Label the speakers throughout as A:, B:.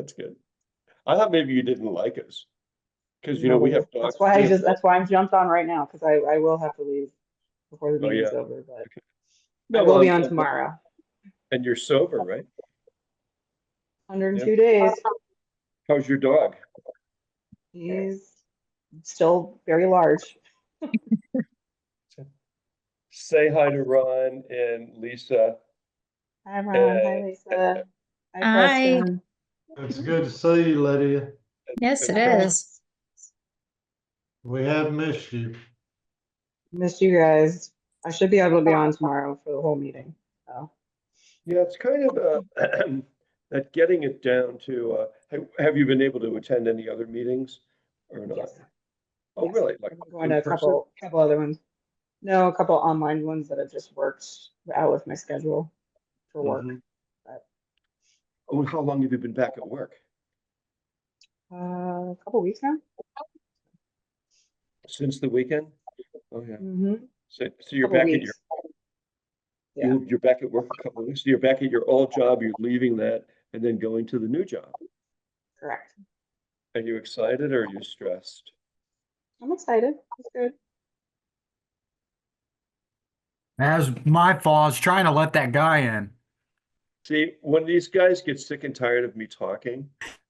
A: That's good. I thought maybe you didn't like us because
B: No,
A: we have
B: that's
A: dogs.
B: why that's why I'm jumped on right now because I will have to leave before the
A: Oh
B: meeting's
A: yeah.
B: over, but
A: Okay.
B: I
A: No,
B: will be on tomorrow.
A: and you're sober, right? Yeah.
B: 102 days.
A: How's your dog?
B: He's still very large.
A: Say hi to Ron and Lisa.
B: Hi, Ron. Hi,
A: And,
B: Lisa. Hi,
C: Hi.
B: Preston.
D: It's good to see you, Lydia.
C: Yes, it
B: Hi.
C: is.
D: We have missed you.
B: Missed you guys. I should be able to be on tomorrow for the whole meeting. So,
A: yeah, it's kind of that getting it down to have you been able to attend any other meetings or not?
B: yes.
A: Oh,
B: Yes.
A: really? Like
B: I've been going
A: in
B: to a
A: person?
B: couple other ones. No, a couple online ones that have just worked out with my schedule for work.
A: Mhm.
B: But,
A: Oh, how long have you been back at work?
B: a couple weeks now.
A: Since the weekend? Oh yeah.
B: Mm-hmm.
A: So you're
B: Couple
A: back at your
B: weeks. Yeah,
A: you're back at work a couple of weeks. So you're back at your old job, you're leaving that and then going to the new job.
B: correct.
A: Are you excited or are you stressed?
B: I'm excited. It's good.
E: That was my fault. I was trying to let that guy in.
A: See, when these guys get sick and tired of me talking,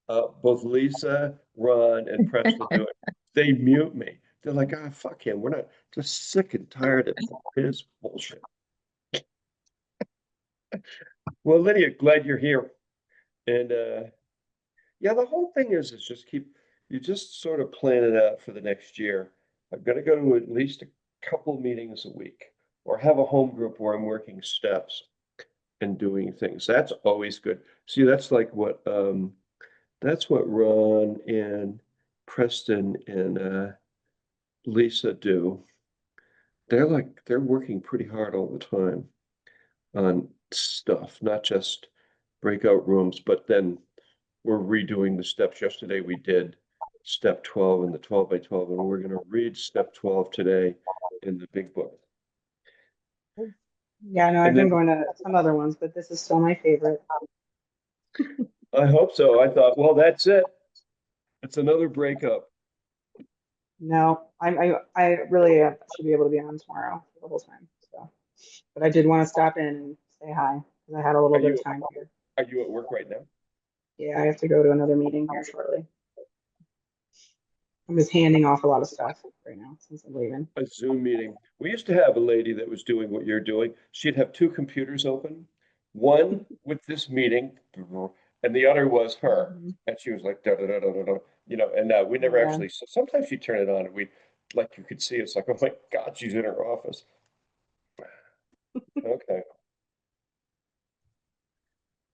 A: both Lisa, Ron, and Preston do it. They mute me. They're like, ah, fuck him. We're not just sick and tired of his bullshit. Well, Lydia, glad you're here. And yeah, the whole thing is just you just sort of plan it out for the next year. I'm gonna go to at least a couple meetings a week or have a home group where I'm working steps and doing things. That's always good. See, that's what Ron and Preston and Lisa do. They're working pretty hard all the time on stuff, not just breakout rooms, but then we're redoing the steps. Yesterday we did step 12 in the 12 by 12, and we're going to read step 12 today in the big book.
B: Yeah, no, I've
A: And
B: been
A: then
B: going to some other ones, but this is still my favorite.
A: I hope so. I thought, well, that's it. It's another breakup.
B: No, I really should be able to be on tomorrow for the whole time. So, but I did want to stop in and say hi because I had a little
A: Are
B: bit
A: you
B: of time here.
A: are you at work right now?
B: Yeah, I have to go to another meeting here shortly. I'm just handing off a lot of stuff right now since I'm leaving.
A: A Zoom meeting. We used to have a lady that was doing what you're doing. She'd have two computers open, one with this meeting, and the other was her.
B: Mhm.
A: And she was like, da da da da da, da, and we never
B: Yeah.
A: actually, sometimes she'd turn it on and like, you could see, it's like, oh my God, she's in her office. Okay.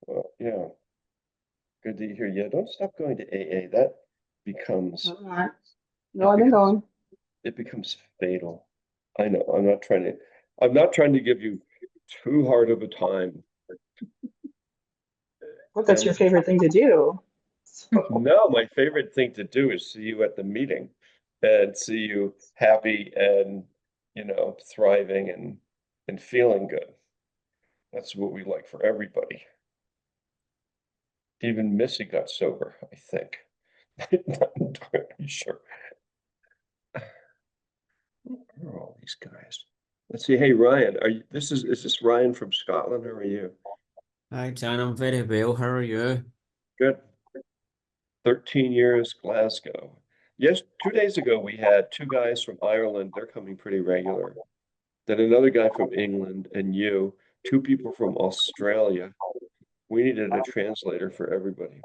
A: Well, yeah, good to hear. Yeah, don't stop going to AA. That becomes,
B: I'm not. No,
A: it
B: I've been
A: becomes,
B: going.
A: it becomes fatal. I know, I'm not trying to give you too hard of a time.
B: What,
A: And
B: that's your favorite thing to do? So,
A: no, my favorite thing to do is see you at the meeting and see you happy and, thriving and feeling good. That's what we like for everybody. Even Missy got sober, I think. Not entirely sure. Who are all these guys? Let's see. Hey, Ryan, is this Ryan from Scotland? How are you?
F: Hi, Jan, I'm very well. How are you?
A: Good. 13 years, Glasgow. Yes, 2 days ago we had two guys from Ireland. They're coming pretty regular. Then another guy from England and you, two people from Australia. We needed a translator for everybody.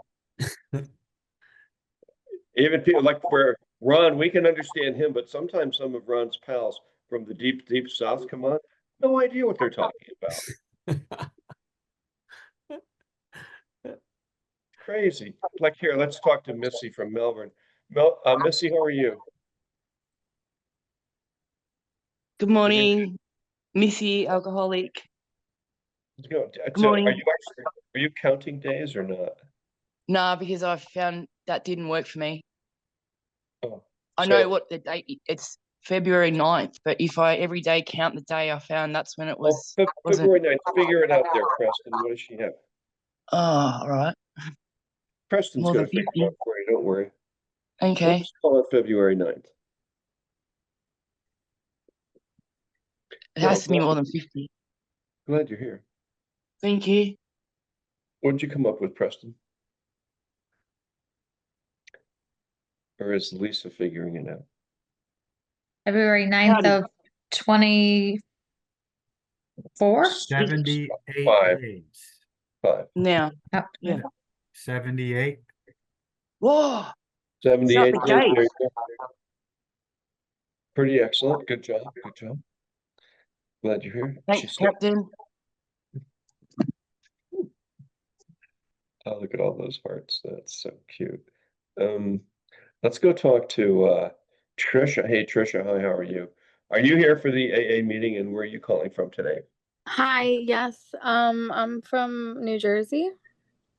A: Even people like where Ron, we can understand him, but sometimes some of Ron's pals from the deep, deep south come on. No idea what they're talking about. Crazy. Like here, let's talk to Missy from Melbourne. Missy, how are you?
G: Good morning, Missy Alcoholic. Good
A: So
G: morning.
A: are you counting days or not?
G: Nah, because I found that didn't work for me.
A: Oh,
G: I know what the date it's February 9th, but if I every day count the day, I found that's when it was wasn't.
A: February 9th. Figure it out there, Preston. What does she have?
G: Oh, all right.
A: Preston's
G: More
A: gonna
G: than
A: figure it
G: 50.
A: out for you, don't worry.
G: Okay.
A: Let's call it February 9th.
G: It
A: Well,
G: has to be more than 50.
A: glad you're here.
G: Thank you.
A: What did you come up with, Preston? Or is Lisa figuring it out?
C: February 9th
G: Howdy.
C: of 24?
E: 78
A: Five.
E: days.
A: 5.
G: Now.
C: Oh,
G: Yeah.
E: 78.
G: Whoa.
A: 78
G: the
A: days.
G: gate.
A: There you go. Pretty excellent. Good job. Good job. Glad you're here.
G: Thanks,
A: She's still.
G: Captain.
A: Oh, look at all those hearts. That's so cute. Let's go talk to Trisha. Hey, Trisha. Hi, how are you? Are you here for the AA meeting, and where are you calling from today?
H: Hi, yes. I'm from New Jersey.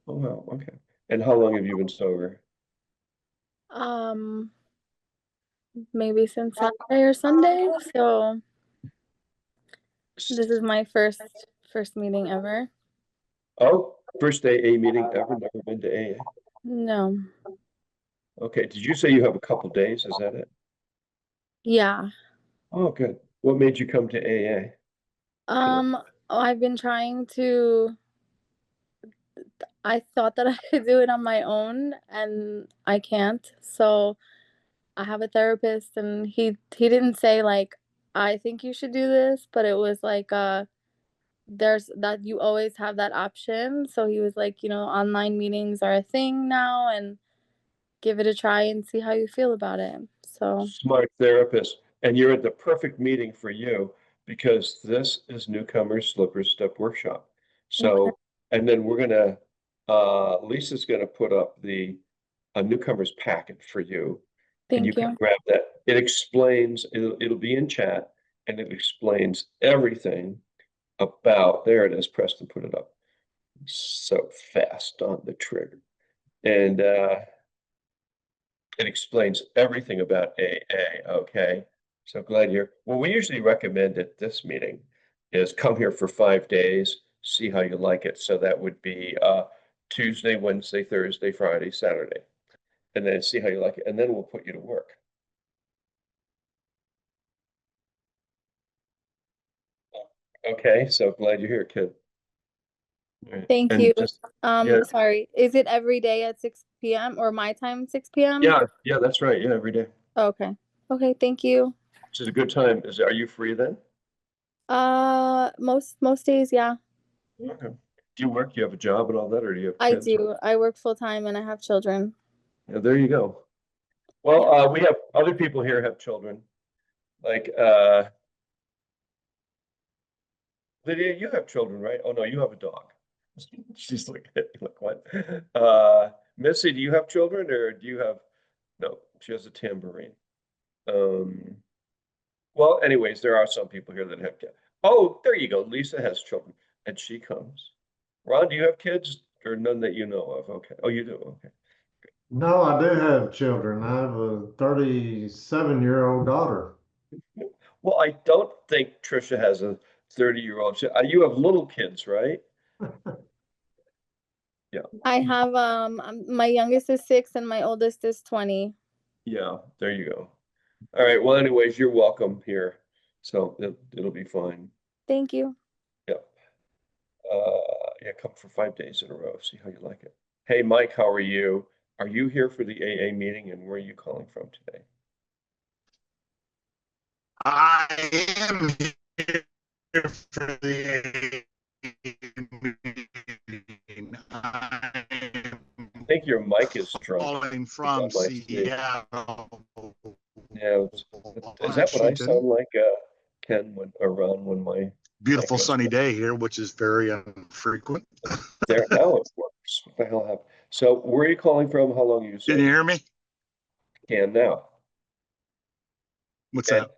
A: Oh, wow. Okay. And how long have you been sober?
H: Maybe since Saturday or Sunday. So this is my first meeting ever.
A: Oh, first AA meeting ever, never been to AA.
H: No.
A: Okay, did you say you have a couple days? Is that it?
H: Yeah.
A: Oh, good. What made you come to AA?
H: I've been trying to I thought that I could do it on my own and I can't. So I have a therapist and he didn't say like I think you should do this, but it was like there's that you always have that option. So he was like, online meetings are a thing now and give it a try and see how you feel about it. So,
A: Smart therapist. And you're at the perfect meeting for you because this is Newcomers Slipper Step Workshop.
H: okay.
A: So, and then we're gonna, Lisa's gonna put up the Newcomers packet for you. And you
H: Thank
A: can
H: you.
A: grab that. It explains, it'll be in chat and it explains everything about, there it is, Preston put it up. So fast on the trigger. And it explains everything about AA, okay? So glad you're, well, we usually recommend at this meeting is come here for 5 days, see how you like it. So that would be Tuesday, Wednesday, Thursday, Friday, Saturday. And then see how you like it. And then we'll put you to work. Okay, so glad you're here, kid. All right.
H: Thank
A: And
H: you.
A: just, yeah,
H: Sorry. Is it every day at 6 p.m. or my time 6 p.m.?
A: yeah, that's right. Yeah, every day.
H: Okay. Okay, thank you.
A: Which is a good time. Are you free then?
H: Most days, yeah.
A: Okay. Do you work? You have a job and all that, or do you have
H: I
A: kids?
H: do. I work full time and I have children.
A: Yeah, there you go. Well, we have other people here have children. Like Lydia, you have children, right? Oh no, you have a dog. She's looking at me like, what? Missy, do you have children or do you have, no, she has a tambourine. Well, anyways, there are some people here that have kids. Oh, there you go. Lisa has children and she comes. Ron, do you have kids or none that you know of? Okay. Oh, you do. Okay.
D: No, I do have children. I have a 37-year-old daughter.
A: Well, I don't think Trisha has a 30-year-old. You have little kids, right? Yeah.
H: I have my youngest is 6 and my oldest is 20.
A: Yeah, there you go. All right. Well, anyways, you're welcome here. So it'll be fine.
H: Thank you.
A: Yep. Yeah, come for 5 days in a row. See how you like it. Hey, Mike, how are you? Are you here for the AA meeting and where are you calling from today?
I: I am here for the meeting.
A: I think your mic is drunk.
I: Calling
A: It's
I: from
A: on my stage.
I: Seattle,
A: Yeah, is that what I
I: Washington.
A: sound like, Ken, around when my
I: Beautiful
A: mic goes
I: sunny
A: down?
I: day here, which is very infrequent.
A: There, now it works. What the hell happened? So where are you calling from? How long are you
I: Can
A: sober?
I: you hear me?
A: Can now.
I: What's
A: And
I: that?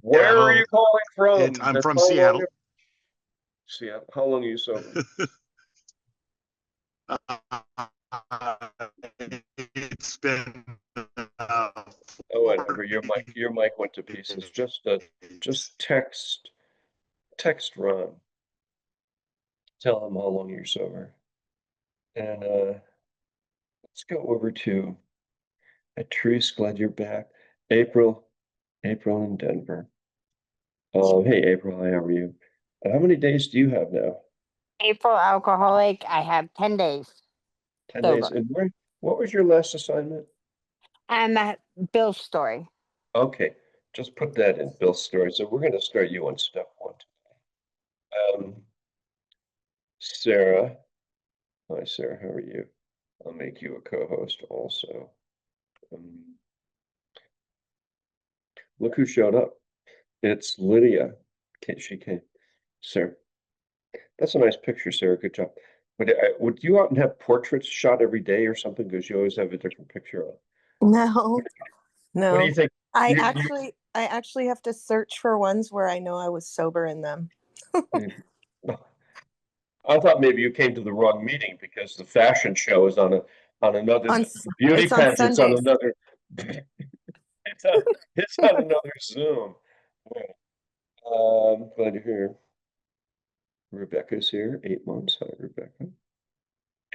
A: where are you calling from?
I: I'm
A: That's
I: from
A: how long
I: Seattle.
A: Seattle. How long are you sober?
I: It's been
A: Oh, whatever. Your mic went to pieces. Just text Ron. Tell him how long you're sober. And Let's go over to Therese, glad you're back. April in Denver. Hey, April, hi, how are you? How many days do you have now?
J: April alcoholic. I have 10 days
A: 10 days.
J: sober.
A: And what was your last assignment?
J: And that Bill's story.
A: Okay, just put that in Bill's story. So we're going to start you on step one. Sarah. Hi, Sarah, how are you? I'll make you a co-host also. Look who showed up. It's Lydia. Okay, she came. Sarah. That's a nice picture, Sarah. Good job. But would you often have portraits shot every day or something? Because you always have a different picture on.
K: No,
A: What do you
K: no.
A: think?
K: I
A: You-
K: actually have to search for ones where I know I was sober in them.
A: I thought maybe you came to the wrong meeting because the fashion show is on another beauty
K: It's on
A: pageant's on
K: Sundays.
A: another it's on another Zoom. Yeah. Glad you're here. Rebecca's here, 8 months. Hi, Rebecca.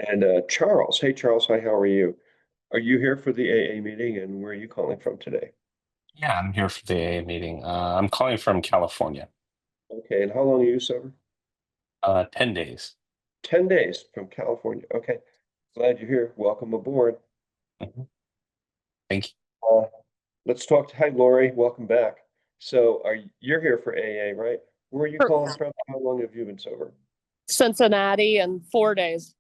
A: And Charles. Hey, Charles. Hi, how are you? Are you here for the AA meeting, and where are you calling from today?
L: Yeah, I'm here for the AA meeting. I'm calling from California.
A: Okay, and how long are you sober?
L: 10 days.
A: 10 days from California. Okay, glad you're here. Welcome aboard.
L: Mhm. Thank you.
A: Let's talk. Hi, Lori. Welcome back. So, you're here for AA, right? Where are you calling from? How long have you been sober?
M: Cincinnati and 4 days.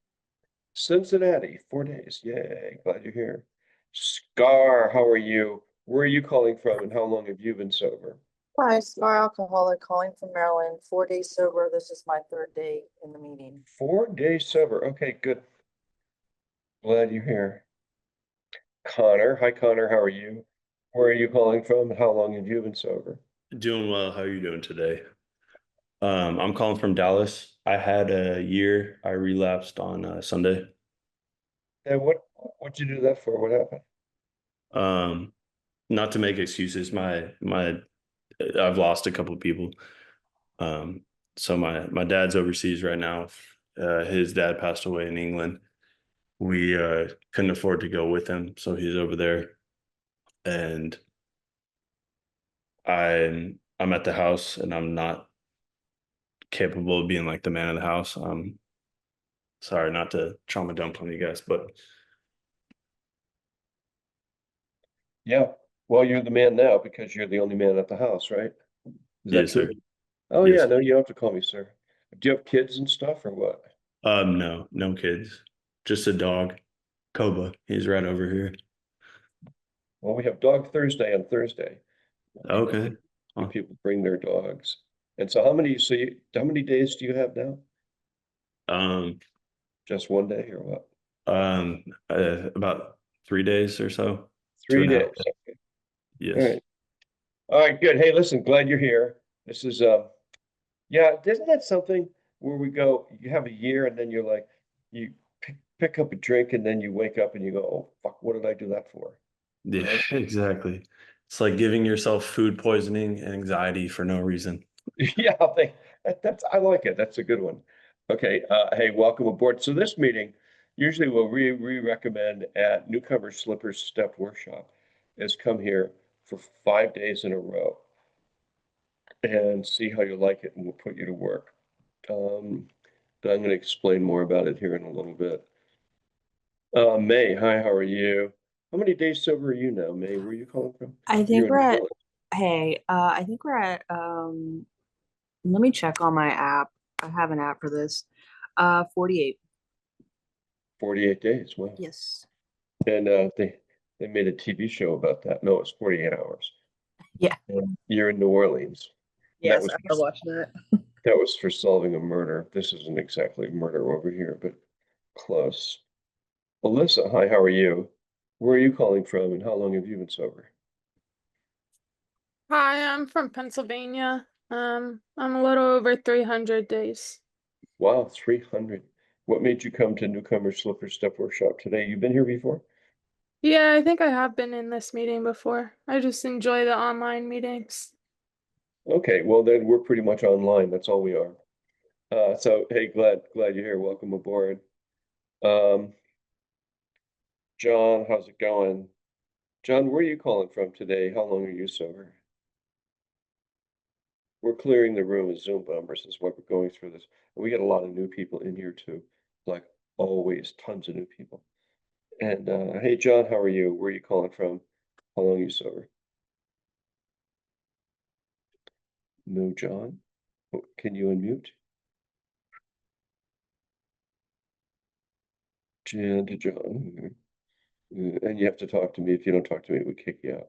A: Cincinnati, 4 days. Yay, glad you're here. Scar, how are you? Where are you calling from, and how long have you been sober?
N: Hi, Scar alcoholic calling from Maryland. 4 days sober. This is my third day in the meeting.
A: 4 days sober. Okay, good. Glad you're here. Connor, hi Connor, how are you? Where are you calling from? How long have you been sober?
O: Doing well. How are you doing today? I'm calling from Dallas. I had a year. I relapsed on Sunday.
A: And what'd you do that for? What happened?
O: Not to make excuses. I've lost a couple of people. So my dad's overseas right now. His dad passed away in England. We couldn't afford to go with him, so he's over there. And I'm at the house, and I'm not capable of being like the man of the house. Sorry, not to trauma dump on you guys, but
A: Yeah. Well, you're the man now because you're the only man at the house, right? Is that
O: yes,
A: true?
O: sir.
A: Oh
O: Yes.
A: yeah, no, you don't have to call me sir. Do you have kids and stuff or what?
O: No kids, just a dog, Koba. He's right over here.
A: Well, we have Dog Thursday on Thursday.
O: Okay.
A: People bring their dogs. And so how many days do you have now? Just 1 day or what?
O: About 3 days or so.
A: 3
O: 2.5
A: days.
O: days.
A: Okay.
O: Yes.
A: All right. All right, good. Hey, listen, glad you're here. This is yeah, isn't that something where we go, you have a year and then you're like, you pick up a drink and then you wake up and you go, oh fuck, what did I do that for?
O: Yeah, exactly. It's like giving yourself food poisoning and anxiety for no reason.
A: Yeah, that's I like it. That's a good one. Okay, hey, welcome aboard. So this meeting, usually what we recommend at Newcomers Slippers Step Workshop is come here for 5 days in a row and see how you like it, and we'll put you to work. But I'm going to explain more about it here in a little bit. May, hi, how are you? How many days sober are you now, May? Where are you calling from?
N: I
A: You're
N: think
A: in
N: we're at,
A: Maryland.
N: hey, I think we're at, let me check on my app. I have an app for this. 48.
A: 48 days. Wow.
N: Yes.
A: And they made a TV show about that. No, it's 48 hours.
N: Yeah.
A: And you're in New Orleans.
N: Yes, after watching that.
A: That was for solving a murder. This isn't exactly murder over here, but close. Alyssa, hi, how are you? Where are you calling from and how long have you been sober?
M: Hi, I'm from Pennsylvania. I'm a little over 300 days.
A: Wow, 300. What made you come to Newcomer Slipper Step Workshop today? You've been here before?
M: Yeah, I think I have been in this meeting before. I just enjoy the online meetings.
A: Okay, well then we're pretty much online. That's all we are. So hey, glad you're here. Welcome aboard. John, how's it going? John, where are you calling from today? How long are you sober? We're clearing the room as Zoom bombers. Is why we're going through this. We get a lot of new people in here too, like always, tons of new people. And hey, John, how are you? Where are you calling from? How long are you sober? No, John. Oh, can you unmute? Jan to John. And you have to talk to me. If you don't talk to me, we kick you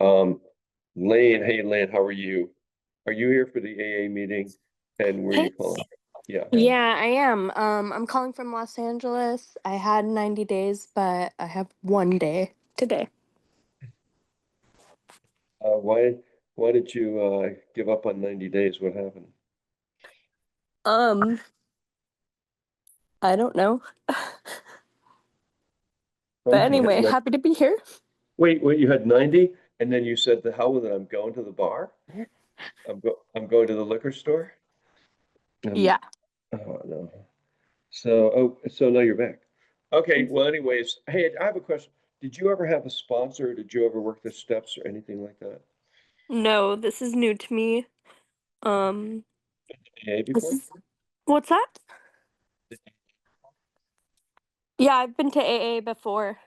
A: out. Lane, hey Lane, how are you? Are you here for the AA meeting? And where are you
P: Hey.
A: calling? Yeah.
P: Yeah, I am. I'm calling from Los Angeles. I had 90 days, but I have 1 day today.
A: Why did you give up on 90 days? What happened?
P: I don't know. But
A: Okay, you had
P: anyway,
A: nine-
P: happy to be here.
A: Wait, you had 90 and then you said the hell with it, I'm going to the bar. I'm going to the liquor store.
P: Yeah.
A: Oh no. So now you're back. Okay, well anyways, hey, I have a question. Did you ever have a sponsor? Did you ever work the steps or anything like that?
P: No, this is new to me. Um,
A: AA
P: this
A: before?
P: is what's that? Yeah, I've been to AA before.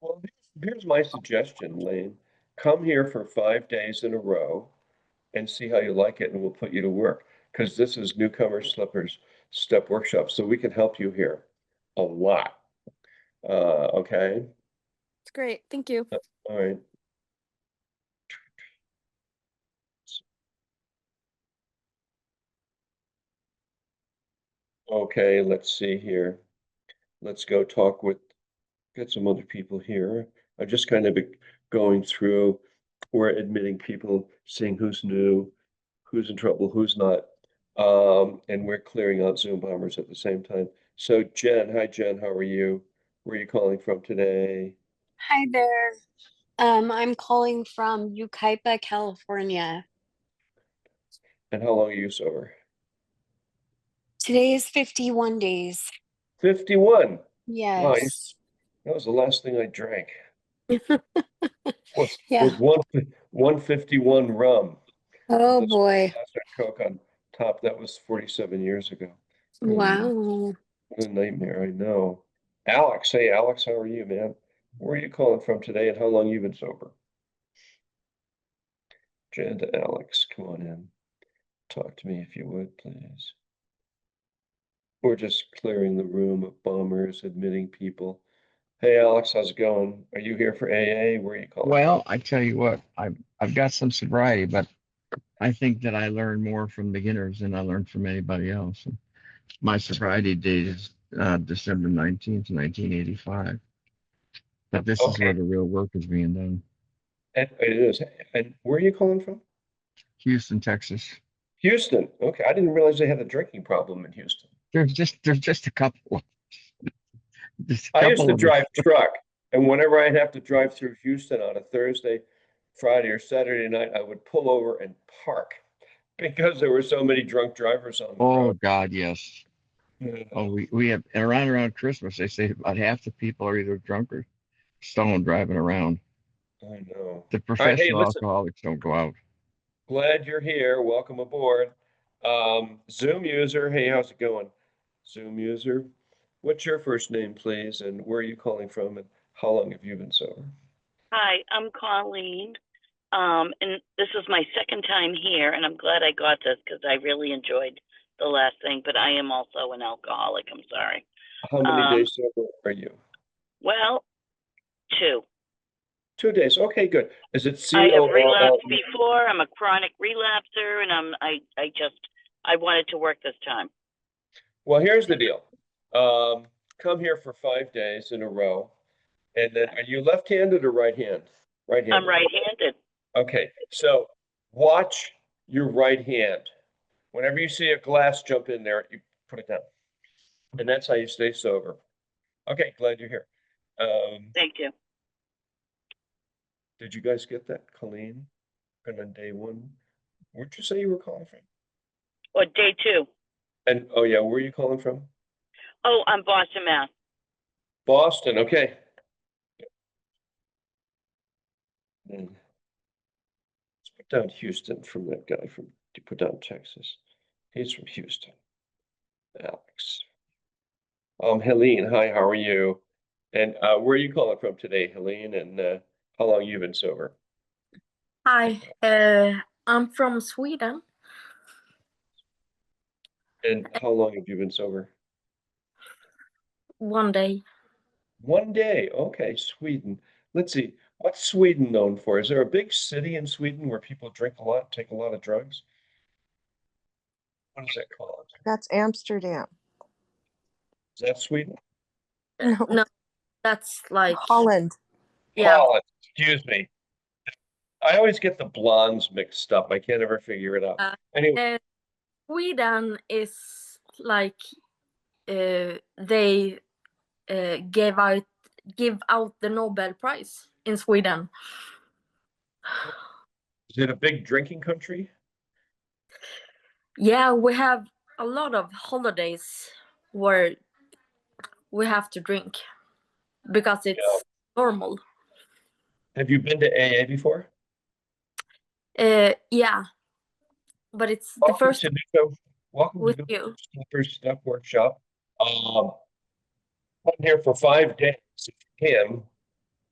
A: Well, here's my suggestion, Lane. Come here for 5 days in a row and see how you like it, and we'll put you to work. Because this is Newcomer Slippers Step Workshop, so we can help you here a lot. Okay?
P: It's great. Thank you.
A: All right. Okay, let's see here. Let's go talk with, get some other people here. I'm just kind of going through, we're admitting people, seeing who's new, who's in trouble, who's not. And we're clearing out Zoom bombers at the same time. So Jen, hi Jen, how are you? Where are you calling from today?
Q: Hi there. I'm calling from Yucaipa, California.
A: And how long are you sober?
Q: Today is 51 days.
A: 51. Wow,
Q: Yes.
A: that was the last thing I drank. Was
Q: Yeah.
A: 151 rum.
Q: Oh
A: The
Q: boy.
A: Coke on top. That was 47 years ago.
Q: Wow.
A: What a nightmare, I know. Alex, hey Alex, how are you, man? Where are you calling from today and how long you been sober? Jen to Alex, come on in. Talk to me if you would, please. We're just clearing the room of bombers, admitting people. Hey Alex, how's it going? Are you here for AA? Where are you calling?
R: Well, I tell you what, I've got some sobriety, but I think that I learn more from beginners than I learned from anybody else. And my sobriety date is December 19th, 1985. But this is where
A: Okay,
R: the real work is being done.
A: and it is. And where are you calling from?
R: Houston, Texas.
A: Houston. Okay, I didn't realize they had a drinking problem in Houston.
R: There's just a couple. Just a
A: I used
R: couple
A: to
R: of us.
A: drive truck, and whenever I'd have to drive through Houston on a Thursday, Friday, or Saturday night, I would pull over and park because there were so many drunk drivers on the
R: Oh
A: road.
R: God, yes.
A: Yeah,
R: Oh, we have, and around Christmas, they say about half the people are either drunk or stoned driving around.
A: I know.
R: The
A: All right, hey,
R: professional
A: listen,
R: alcoholics don't go out.
A: glad you're here. Welcome aboard. Zoom user, hey, how's it going? Zoom user, what's your first name, please, and where are you calling from, and how long have you been sober?
S: Hi, I'm Colleen. And this is my second time here, and I'm glad I got this because I really enjoyed the last thing, but I am also an alcoholic. I'm sorry.
A: How many days sober are you?
S: Well, 2.
A: 2 days. Okay, good. Is it
S: I have
A: COLL?
S: relapsed before. I'm a chronic relapser, and I wanted to work this time.
A: Well, here's the deal. Come here for 5 days in a row, and then are you left-handed or right-handed? Right-handed.
S: I'm right-handed.
A: Okay, so watch your right hand. Whenever you see a glass jump in there, you put it down. And that's how you stay sober. Okay, glad you're here.
S: Thank you.
A: Did you guys get that, Colleen? And on day 1, where'd you say you were calling from?
S: Or day 2.
A: And oh yeah, where are you calling from?
S: Oh, I'm Boston, Mass.
A: Boston, okay. And let's put down Houston from that guy from, you put down Texas. He's from Houston. Alex. Helene, hi, how are you? And where are you calling from today, Helene? And how long you been sober?
T: Hi, I'm from Sweden.
A: And how long have you been sober?
T: One day.
A: 1 day. Okay, Sweden. Let's see. What's Sweden known for? Is there a big city in Sweden where people drink a lot, take a lot of drugs? What is that called?
K: That's Amsterdam.
A: Is that Sweden?
K: No,
T: No, that's like
K: Holland.
T: yeah.
A: Holland. Excuse me. I always get the blondes mixed up. I can't ever figure it out. Anyway,
T: Sweden is like they give out the Nobel Prize in Sweden.
A: is it a big drinking country?
T: Yeah, we have a lot of holidays where we have to drink because it's normal.
A: Have you been to AA before?
T: Yeah, but it's the first
A: to Newcomers. Welcome
T: with
A: to
T: you.
A: Newcomers Step Workshop. I'm here for 5 days. Him,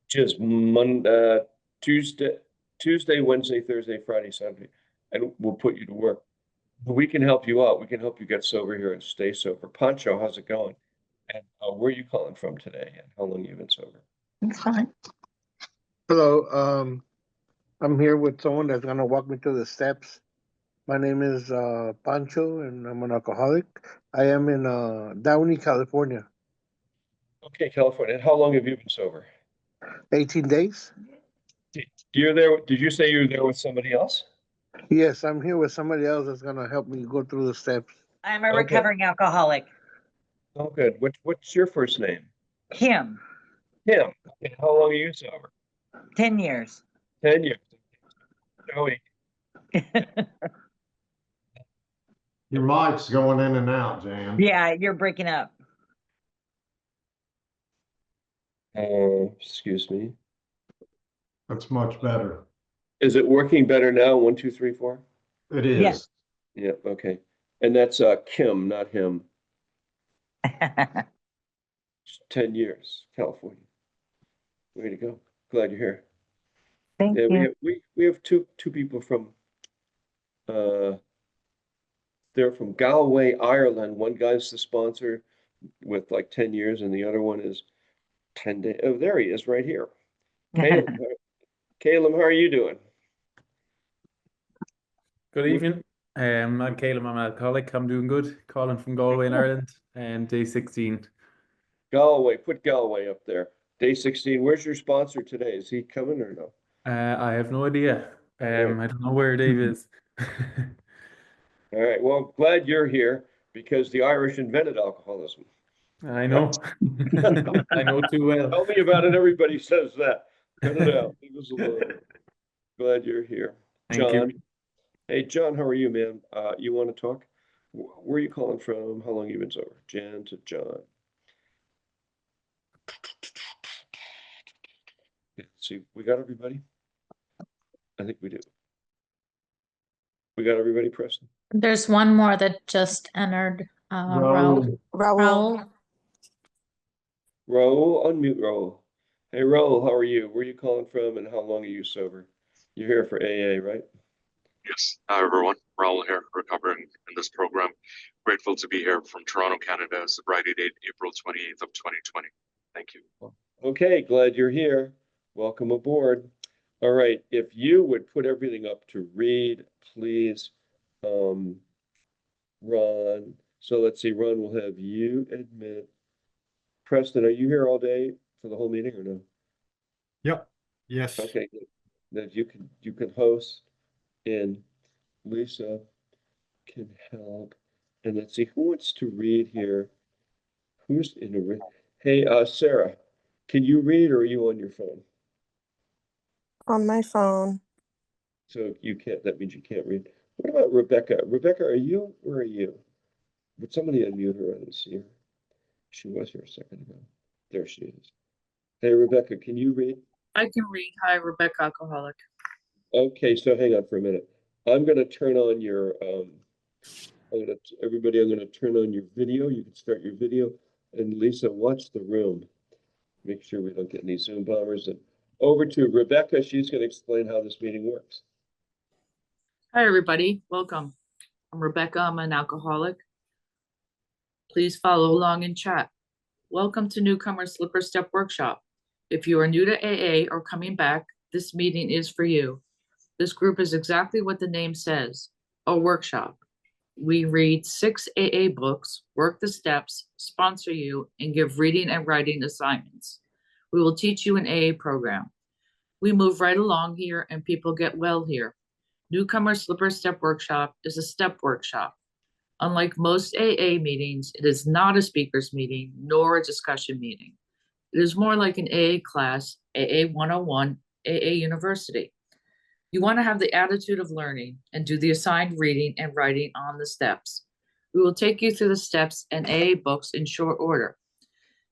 A: just Monday, Tuesday, Wednesday, Thursday, Friday, Saturday, and we'll put you to work. We can help you out. We can help you get sober here and stay sober. Pancho, how's it going? And where are you calling from today? And how long you been sober?
U: Hello, I'm here with someone that's gonna walk me through the steps. My name is Pancho, and I'm an alcoholic. I am in Downey, California.
A: Okay, California. And how long have you been sober?
U: 18 days.
A: You're there. Did you say you're there with somebody else?
U: Yes, I'm here with somebody else that's gonna help me go through the steps.
V: I'm a
A: Okay.
V: recovering alcoholic.
A: Oh, good. What's your first name?
V: Kim,
A: Kim. Okay, how long are you sober?
V: 10 years.
A: 10 years. Joey.
D: Your mic's going in and out, Jan.
V: Yeah, you're breaking up.
A: Excuse me.
D: That's much better.
A: Is it working better now? 1, 2, 3, 4?
D: It is.
V: Yes.
A: Yeah, okay. And that's Kim, not him. 10 years, California. Way to go. Glad you're here.
V: Thank
A: Yeah,
V: you.
A: we have two people from they're from Galway, Ireland. One guy's the sponsor with like 10 years, and the other one is 10 days. Oh, there he is right here. Caleb, Caleb, how are you doing?
W: Good evening. I'm Caleb. I'm an alcoholic. I'm doing good. Calling from Galway in Ireland, and day 16.
A: Galway, put Galway up there. Day 16. Where's your sponsor today? Is he coming or no?
W: I have no idea. I don't know where Dave is.
A: All right. Well, glad you're here because the Irish invented alcoholism.
W: I know. I know too well.
A: Tell me about it. Everybody says that. Cut it out. Leave us alone. Glad you're here.
W: Thank you.
A: John. Hey, John, how are you, man? You want to talk? Where are you calling from? How long you been sober? Jan to John. Let's see, we got everybody? I think we do. We got everybody, Preston?
C: There's one more that just entered. Raul.
K: Raul.
A: Raul, unmute Raul. Hey, Raul, how are you? Where are you calling from and how long are you sober? You're here for AA, right?
X: Yes. Hi, everyone. Raul here, recovering in this program. Grateful to be here from Toronto, Canada. Sobriety date, April 28th of 2020. Thank you.
A: Okay, glad you're here. Welcome aboard. All right, if you would put everything up to read, please, Ron. So let's see, Ron, we'll have you admit. Preston, are you here all day for the whole meeting or no?
E: Yep. Yes.
A: Okay, good. Then you can host, and Lisa can help. And let's see, who wants to read here? Who's in a read? Hey, Sarah, can you read or are you on your phone?
K: On my phone.
A: So you can't, that means you can't read. What about Rebecca? Rebecca, are you, where are you? Would somebody unmute her? I didn't see her. She was here a second ago. There she is. Hey, Rebecca, can you read?
B: I can read. Hi, Rebecca, alcoholic.
A: Okay, so hang on for a minute. I'm gonna turn on your, everybody, I'm gonna turn on your video. You can start your video. And Lisa, watch the room. Make sure we don't get any Zoom bombers. And over to Rebecca. She's gonna explain how this meeting works.
B: Hi, everybody. Welcome. I'm Rebecca. I'm an alcoholic. Please follow along in chat. Welcome to Newcomers Slipper Step Workshop. If you are new to AA or coming back, this meeting is for you. This group is exactly what the name says, a workshop. We read 6 AA books, work the steps, sponsor you, and give reading and writing assignments. We will teach you an AA program. We move right along here and people get well here. Newcomer Slipper Step Workshop is a step workshop. Unlike most AA meetings, it is not a speaker's meeting nor a discussion meeting. It is more like an AA class, AA 101, AA University. You want to have the attitude of learning and do the assigned reading and writing on the steps. We will take you through the steps and AA books in short order.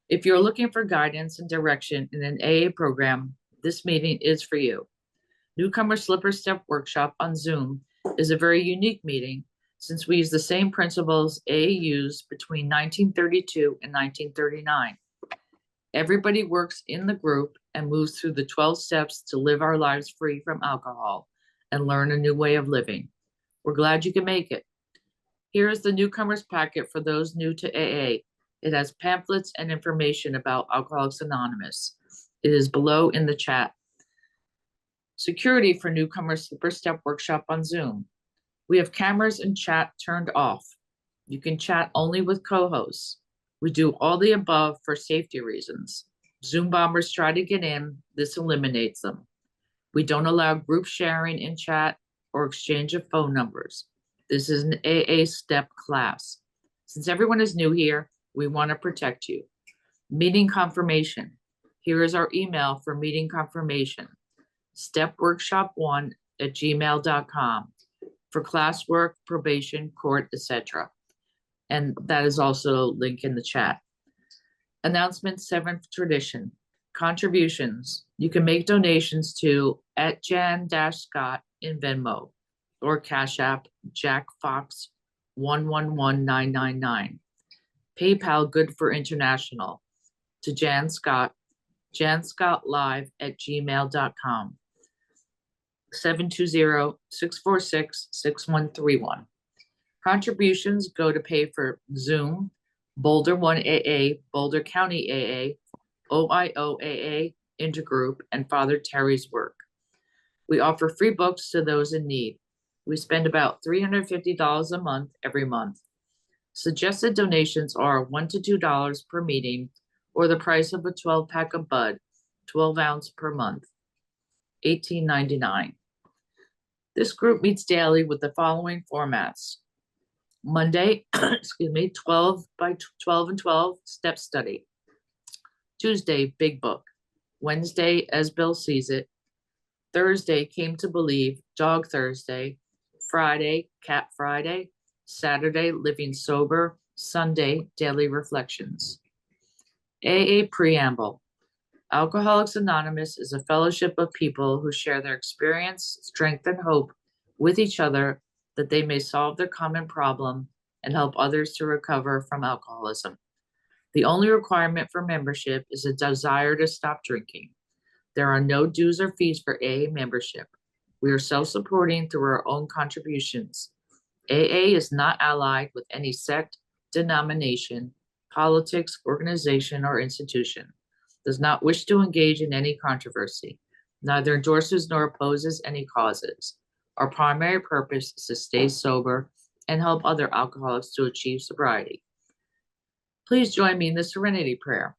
B: If you're looking for guidance and direction in an AA program, this meeting is for you. Newcomer Slipper Step Workshop on Zoom is a very unique meeting since we use the same principles AA used between 1932 and 1939. Everybody works in the group and moves through the 12 steps to live our lives free from alcohol and learn a new way of living. We're glad you can make it. Here is the newcomers packet for those new to AA. It has pamphlets and information about Alcoholics Anonymous. It is below in the chat. Security for Newcomers Slipper Step Workshop on Zoom. We have cameras and chat turned off. You can chat only with co-hosts. We do all the above for safety reasons. Zoom bombers try to get in, this eliminates them. We don't allow group sharing in chat or exchange of phone numbers. This is an AA step class. Since everyone is new here, we want to protect you. Meeting confirmation. Here is our email for meeting confirmation. stepworkshop1@gmail.com for classwork, probation, court, etc. And that is also linked in the chat. Announcement 7th tradition. Contributions. You can make donations to @Jann-Scott in Venmo or Cash App Jack Fox 111999. PayPal Good for International to Jann Scott, jannscottlive@gmail.com. 720-646-6131. Contributions go to pay for Zoom, Boulder 1 AA, Boulder County AA, OIO AA, Intergroup, and Father Terry's work. We offer free books to those in need. We spend about $350 a month every month. Suggested donations are $1 to $2 per meeting or the price of a 12-pack of Bud, 12 ounce per month, $18.99. This group meets daily with the following formats. Monday, 12 by 12 and 12 step study. Tuesday, big book. Wednesday, as Bill sees it. Thursday, came to believe, Dog Thursday. Friday, Cat Friday. Saturday, living sober. Sunday, daily reflections. AA preamble. Alcoholics Anonymous is a fellowship of people who share their experience, strength, and hope with each other that they may solve their common problem and help others to recover from alcoholism. The only requirement for membership is a desire to stop drinking. There are no dues or fees for AA membership. We are self-supporting through our own contributions. AA is not allied with any sect, denomination, politics, organization, or institution. Does not wish to engage in any controversy. Neither endorses nor opposes any causes. Our primary purpose is to stay sober and help other alcoholics to achieve sobriety. Please join me in the serenity prayer.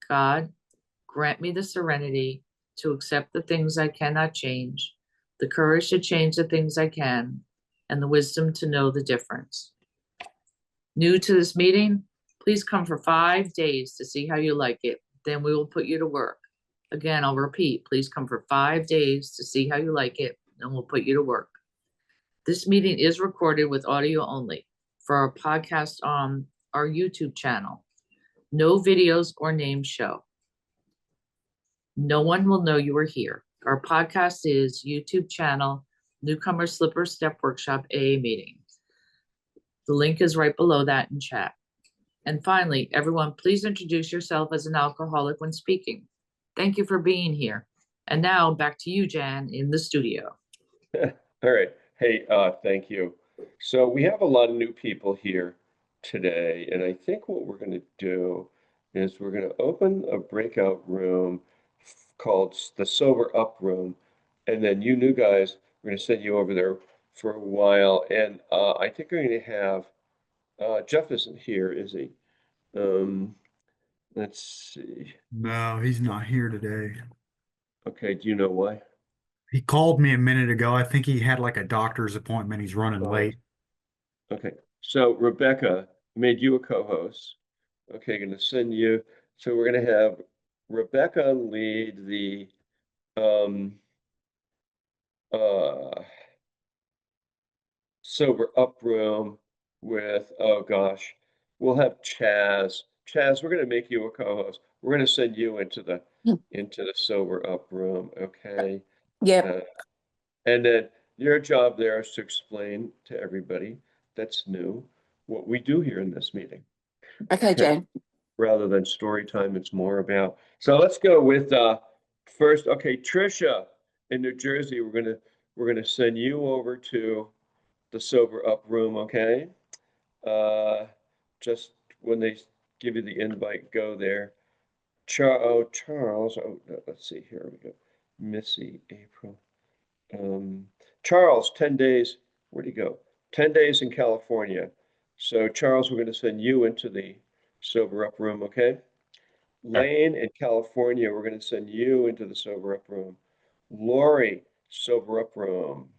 B: God, grant me the serenity to accept the things I cannot change, the courage to change the things I can, and the wisdom to know the difference. New to this meeting, please come for 5 days to see how you like it. Then we will put you to work. Again, I'll repeat, please come for 5 days to see how you like it, and we'll put you to work. This meeting is recorded with audio only for our podcast on our YouTube channel. No videos or names show. No one will know you are here. Our podcast is YouTube channel, Newcomers Slipper Step Workshop AA meeting. The link is right below that in chat. And finally, everyone, please introduce yourself as an alcoholic when speaking. Thank you for being here. And now back to you, Jann, in the studio.
A: All right. Hey, thank you. So we have a lot of new people here today, and I think what we're going to do is we're going to open a breakout room called the Sober Up Room, and then you new guys, we're going to send you over there for a while. And I think we're going to have Jeff isn't here, is he? Let's see.
E: No, he's not here today.
A: Okay, do you know why?
E: He called me a minute ago. I think he had like a doctor's appointment. He's running late.
A: Okay, so Rebecca made you a co-host. Okay, gonna send you. So we're gonna have Rebecca lead the Sober Up Room with, oh gosh, we'll have Chaz. Chaz, we're gonna make you a co-host. We're gonna send you into the Sober Up Room, okay?
F: Yep.
A: And then your job there is to explain to everybody that's new what we do here in this meeting.
F: Okay, Jen.
A: Rather than story time, it's more about. So let's go with first. Okay, Trisha in New Jersey. We're gonna send you over to the Sober Up Room. Okay. Just when they give you the invite, go there. Charles. Oh, let's see. Here we go. Missy, April. Charles, 10 days. Where'd he go? 10 days in California. So Charles, we're going to send you into the Sober Up Room, okay? Lane in California, we're going to send you into the Sober Up Room. Lori, Sober Up Room.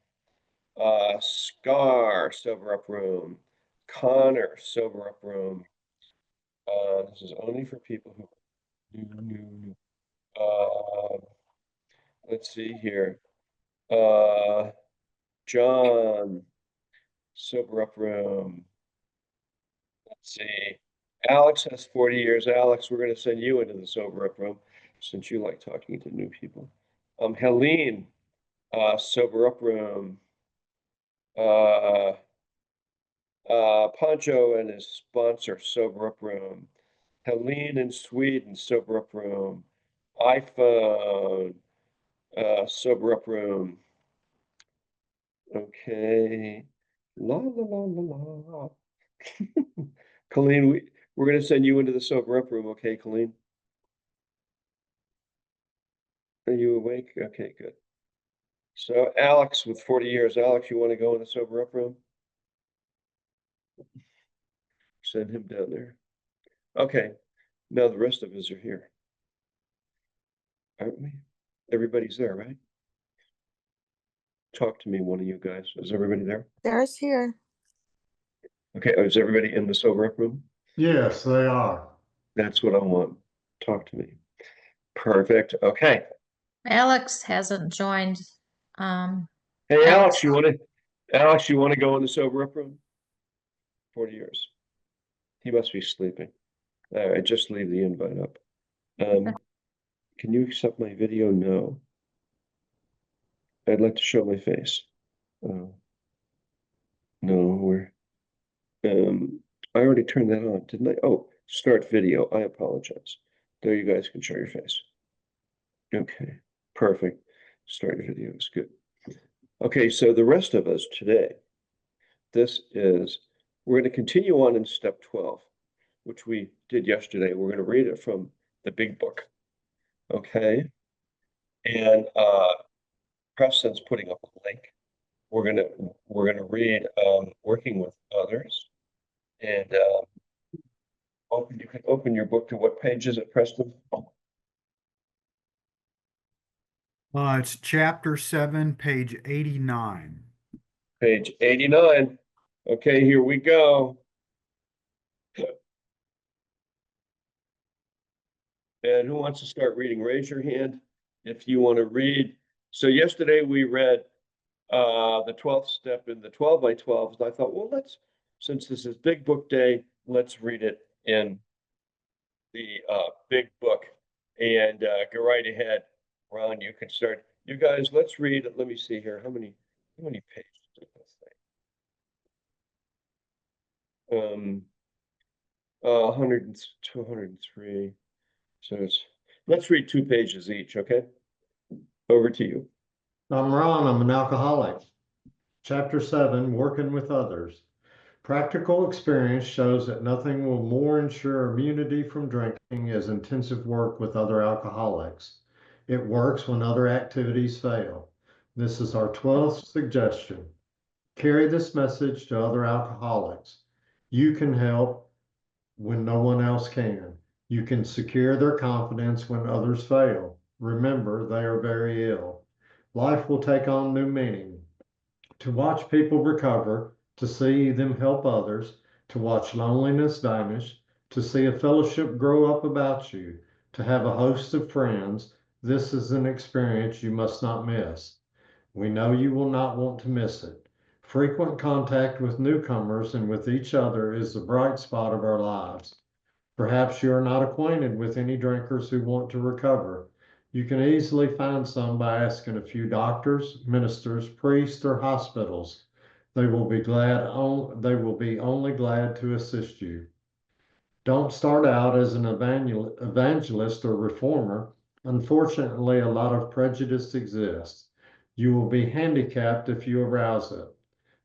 A: Scar, Sober Up Room. Connor, Sober Up Room. This is only for people who let's see here. John, Sober Up Room. Let's see. Alex has 40 years. Alex, we're going to send you into the Sober Up Room since you like talking to new people. Helene, Sober Up Room. Pancho and his sponsor, Sober Up Room. Helene in Sweden, Sober Up Room. iPhone, Sober Up Room. Okay. La la la la la. Colleen, we're going to send you into the Sober Up Room, okay, Colleen? Are you awake? Okay, good. So Alex with 40 years. Alex, you want to go in the Sober Up Room? Send him down there. Okay, now the rest of us are here. Aren't we? Everybody's there, right? Talk to me, one of you guys. Is everybody there?
K: There's here.
A: Okay, is everybody in the Sober Up Room?
D: Yes, they are.
A: That's what I want. Talk to me. Perfect. Okay.
C: Alex hasn't joined.
A: Hey, Alex, you want to go in the Sober Up Room? 40 years. He must be sleeping. All right, just leave the invite up. Can you accept my video? No. I'd like to show my face. No, I already turned that on, didn't I? Oh, start video. I apologize. There, you guys can show your face. Okay, perfect. Start video is good. Okay, so the rest of us today, we're going to continue on in step 12, which we did yesterday. We're going to read it from the big book. Okay. And Preston's putting up a link. We're gonna read Working with Others. And you can open your book to what page is it, Preston?
E: It's chapter 7, page 89.
A: Page 89. Okay, here we go. And who wants to start reading? Raise your hand if you want to read. So yesterday we read the 12th step in the 12 by 12s. And I thought, well, since this is Big Book Day, let's read it in the big book and go right ahead. Ron, you can start. You guys, let's read. Let me see here. How many pages is this thing? 100 203. So let's read 2 pages each, okay? Over to you.
D: I'm Ron, I'm an alcoholic. Chapter 7, Working with Others. Practical experience shows that nothing will more ensure immunity from drinking as intensive work with other alcoholics. It works when other activities fail. This is our 12th suggestion. Carry this message to other alcoholics. You can help when no one else can. You can secure their confidence when others fail. Remember, they are very ill. Life will take on new meaning. To watch people recover, to see them help others, to watch loneliness vanish, to see a fellowship grow up about you, to have a host of friends, this is an experience you must not miss. We know you will not want to miss it. Frequent contact with newcomers and with each other is the bright spot of our lives. Perhaps you are not acquainted with any drinkers who want to recover. You can easily find some by asking a few doctors, ministers, priests, or hospitals. They will be only glad to assist you. Don't start out as an evangelist or reformer. Unfortunately, a lot of prejudice exists. You will be handicapped if you arouse it.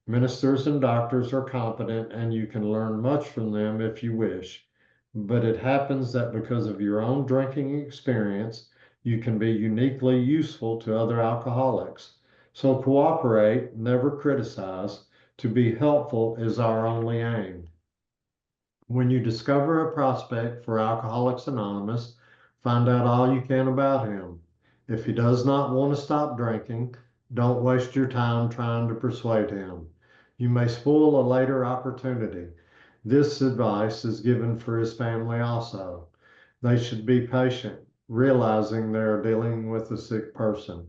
D: Ministers and doctors are competent, and you can learn much from them if you wish. But it happens that because of your own drinking experience, you can be uniquely useful to other alcoholics. So cooperate, never criticize. To be helpful is our only aim. When you discover a prospect for Alcoholics Anonymous, find out all you can about him. If he does not want to stop drinking, don't waste your time trying to persuade him. You may spoil a later opportunity. This advice is given for his family also. They should be patient, realizing they are dealing with a sick person.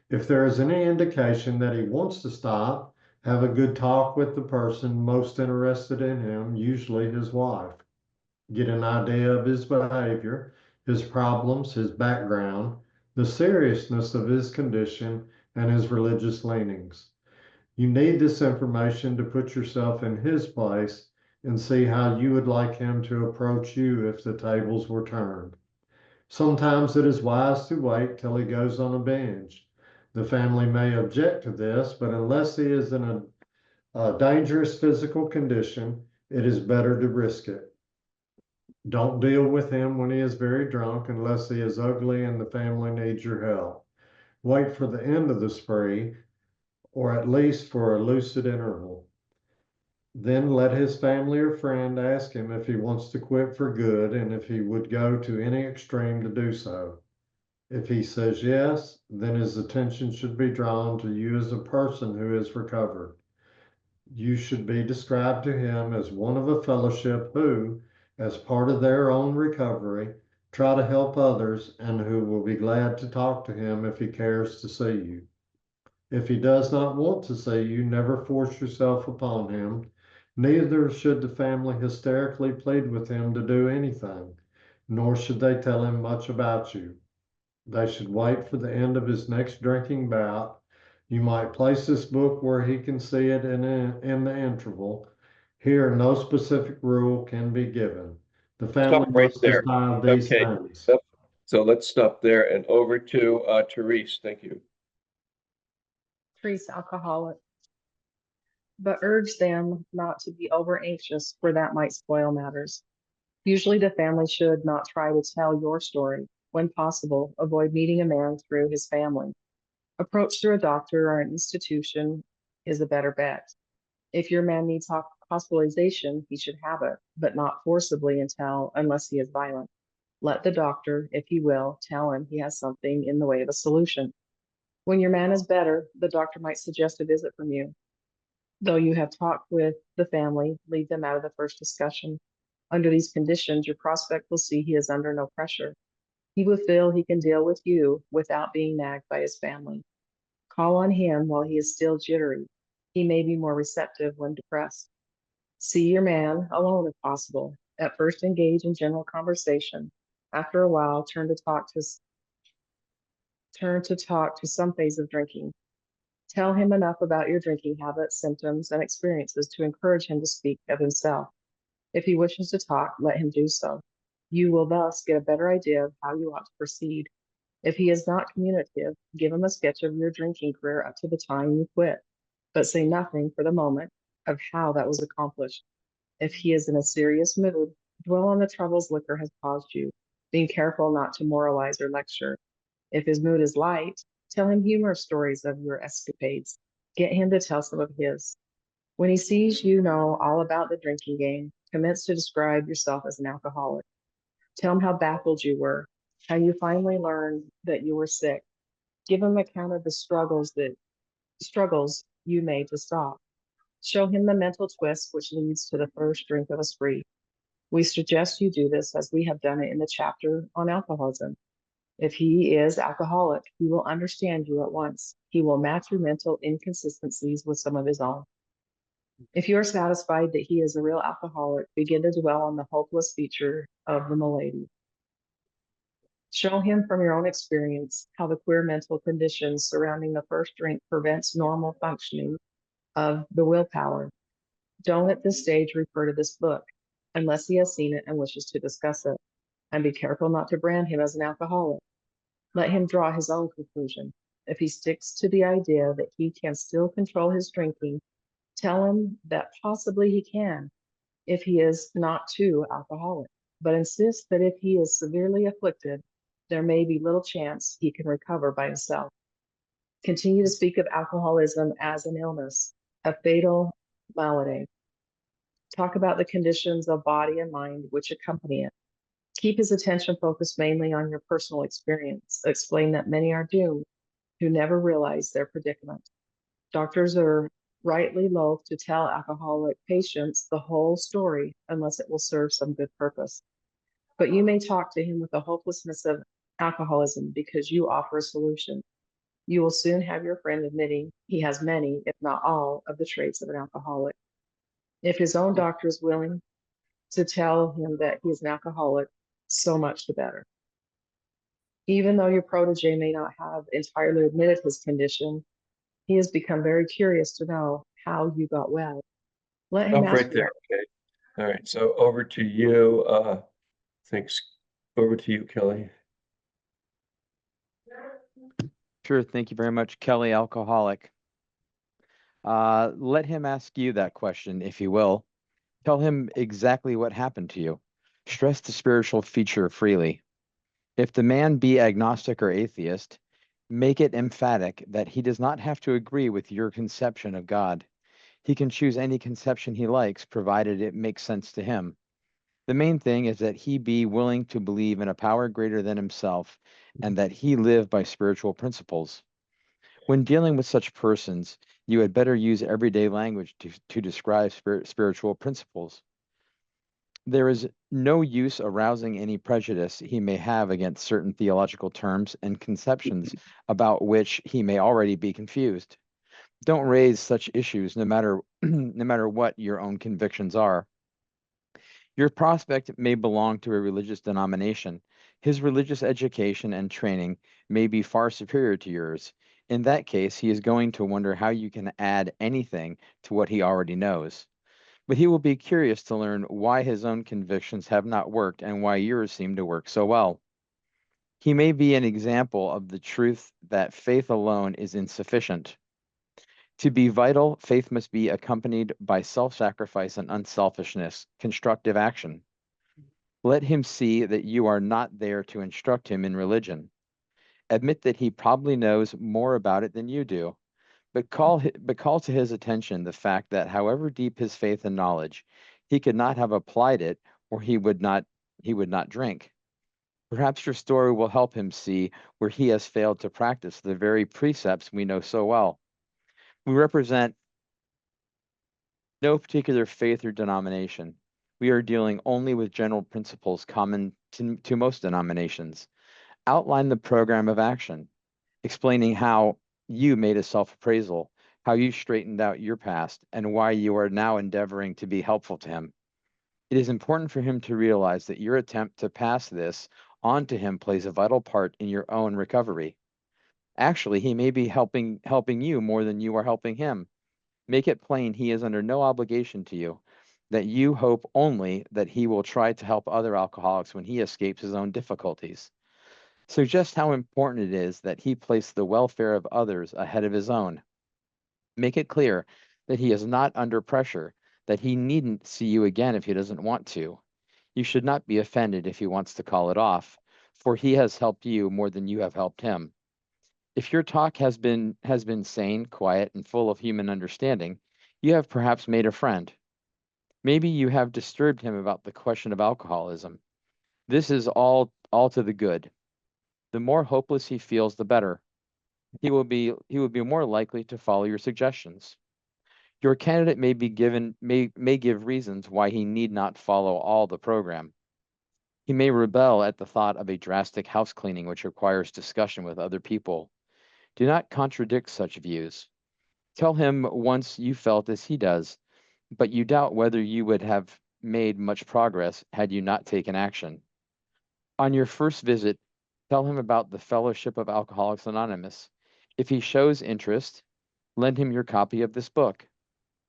D: If there is any indication that he wants to stop, have a good talk with the person most interested in him, usually his wife. Get an idea of his behavior, his problems, his background, the seriousness of his condition, and his religious leanings. You need this information to put yourself in his place and see how you would like him to approach you if the tables were turned. Sometimes it is wise to wait till he goes on a binge. The family may object to this, but unless he is in a dangerous physical condition, it is better to risk it. Don't deal with him when he is very drunk unless he is ugly and the family needs your help. Wait for the end of the spree, or at least for a lucid interval. Then let his family or friend ask him if he wants to quit for good and if he would go to any extreme to do so. If he says yes, then his attention should be drawn to you as a person who is recovered. You should be described to him as one of a fellowship who, as part of their own recovery, try to help others and who will be glad to talk to him if he cares to see you. If he does not want to see you, never force yourself upon him. Neither should the family hysterically plead with him to do anything, nor should they tell him much about you. They should wait for the end of his next drinking bout. You might place this book where he can see it in the interval. Here, no specific rule can be given. The family
A: Stop right
D: must
A: there.
D: decide these
A: Okay.
D: things.
A: So let's stop there and over to Therese. Thank you.
G: Treats alcoholic, but urge them not to be over anxious, for that might spoil matters. Usually, the family should not try to tell your story. When possible, avoid meeting a man through his family. Approach through a doctor or an institution is a better bet. If your man needs hospitalization, he should have it, but not forcibly unless he is violent. Let the doctor, if he will, tell him he has something in the way of a solution. When your man is better, the doctor might suggest a visit from you. Though you have talked with the family, leave them out of the first discussion. Under these conditions, your prospect will see he is under no pressure. He will feel he can deal with you without being nagged by his family. Call on him while he is still jittery. He may be more receptive when depressed. See your man alone if possible. At first, engage in general conversation. After a while, turn to talk to some phase of drinking. Tell him enough about your drinking habits, symptoms, and experiences to encourage him to speak of himself. If he wishes to talk, let him do so. You will thus get a better idea of how you ought to proceed. If he is not communicative, give him a sketch of your drinking career up to the time you quit, but say nothing for the moment of how that was accomplished. If he is in a serious mood, dwell on the troubles liquor has caused you, being careful not to moralize or lecture. If his mood is light, tell him humorous stories of your escapades. Get him to tell some of his. When he sees you know all about the drinking game, commence to describe yourself as an alcoholic. Tell him how baffled you were, how you finally learned that you were sick. Give him an account of the struggles you made to stop. Show him the mental twist which leads to the first drink of a spree. We suggest you do this as we have done it in the chapter on alcoholism. If he is alcoholic, he will understand you at once. He will match your mental inconsistencies with some of his own. If you are satisfied that he is a real alcoholic, begin to dwell on the hopeless feature of the malady. Show him from your own experience how the queer mental conditions surrounding the first drink prevents normal functioning of the willpower. Don't at this stage refer to this book unless he has seen it and wishes to discuss it. And be careful not to brand him as an alcoholic. Let him draw his own conclusion. If he sticks to the idea that he can still control his drinking, tell him that possibly he can if he is not too alcoholic, but insist that if he is severely afflicted, there may be little chance he can recover by himself. Continue to speak of alcoholism as an illness, a fatal malady. Talk about the conditions of body and mind which accompany it. Keep his attention focused mainly on your personal experience. Explain that many are doomed who never realize their predicament. Doctors are rightly loath to tell alcoholic patients the whole story unless it will serve some good purpose. But you may talk to him with the hopelessness of alcoholism because you offer a solution. You will soon have your friend admitting he has many, if not all, of the traits of an alcoholic. If his own doctor is willing to tell him that he is an alcoholic, so much the better. Even though your protege may not have entirely admitted his condition, he has become very curious to know how you got well. Let him
A: Stop
G: ask
A: right there. Okay. All right. So over to you. Thanks. Over to you, Kelly.
H: Sure. Thank you very much, Kelly, alcoholic. Let him ask you that question, if he will. Tell him exactly what happened to you. Stress the spiritual feature freely. If the man be agnostic or atheist, make it emphatic that he does not have to agree with your conception of God. He can choose any conception he likes, provided it makes sense to him. The main thing is that he be willing to believe in a power greater than himself and that he live by spiritual principles. When dealing with such persons, you had better use everyday language to describe spiritual principles. There is no use arousing any prejudice he may have against certain theological terms and conceptions about which he may already be confused. Don't raise such issues no matter no matter what your own convictions are. Your prospect may belong to a religious denomination. His religious education and training may be far superior to yours. In that case, he is going to wonder how you can add anything to what he already knows. But he will be curious to learn why his own convictions have not worked and why yours seem to work so well. He may be an example of the truth that faith alone is insufficient. To be vital, faith must be accompanied by self-sacrifice and unselfishness, constructive action. Let him see that you are not there to instruct him in religion. Admit that he probably knows more about it than you do, but call to his attention the fact that however deep his faith and knowledge, he could not have applied it or he would not drink. Perhaps your story will help him see where he has failed to practice the very precepts we know so well. We represent no particular faith or denomination. We are dealing only with general principles common to most denominations. Outline the program of action, explaining how you made a self-appraisal, how you straightened out your past, and why you are now endeavoring to be helpful to him. It is important for him to realize that your attempt to pass this on to him plays a vital part in your own recovery. Actually, he may be helping you more than you are helping him. Make it plain he is under no obligation to you, that you hope only that he will try to help other alcoholics when he escapes his own difficulties. Suggest how important it is that he place the welfare of others ahead of his own. Make it clear that he is not under pressure, that he needn't see you again if he doesn't want to. You should not be offended if he wants to call it off, for he has helped you more than you have helped him. If your talk has been sane, quiet, and full of human understanding, you have perhaps made a friend. Maybe you have disturbed him about the question of alcoholism. This is all to the good. The more hopeless he feels, the better. He will be more likely to follow your suggestions. Your candidate may give reasons why he need not follow all the program. He may rebel at the thought of a drastic house cleaning which requires discussion with other people. Do not contradict such views. Tell him once you felt as he does, but you doubt whether you would have made much progress had you not taken action. On your first visit, tell him about the Fellowship of Alcoholics Anonymous. If he shows interest, lend him your copy of this book.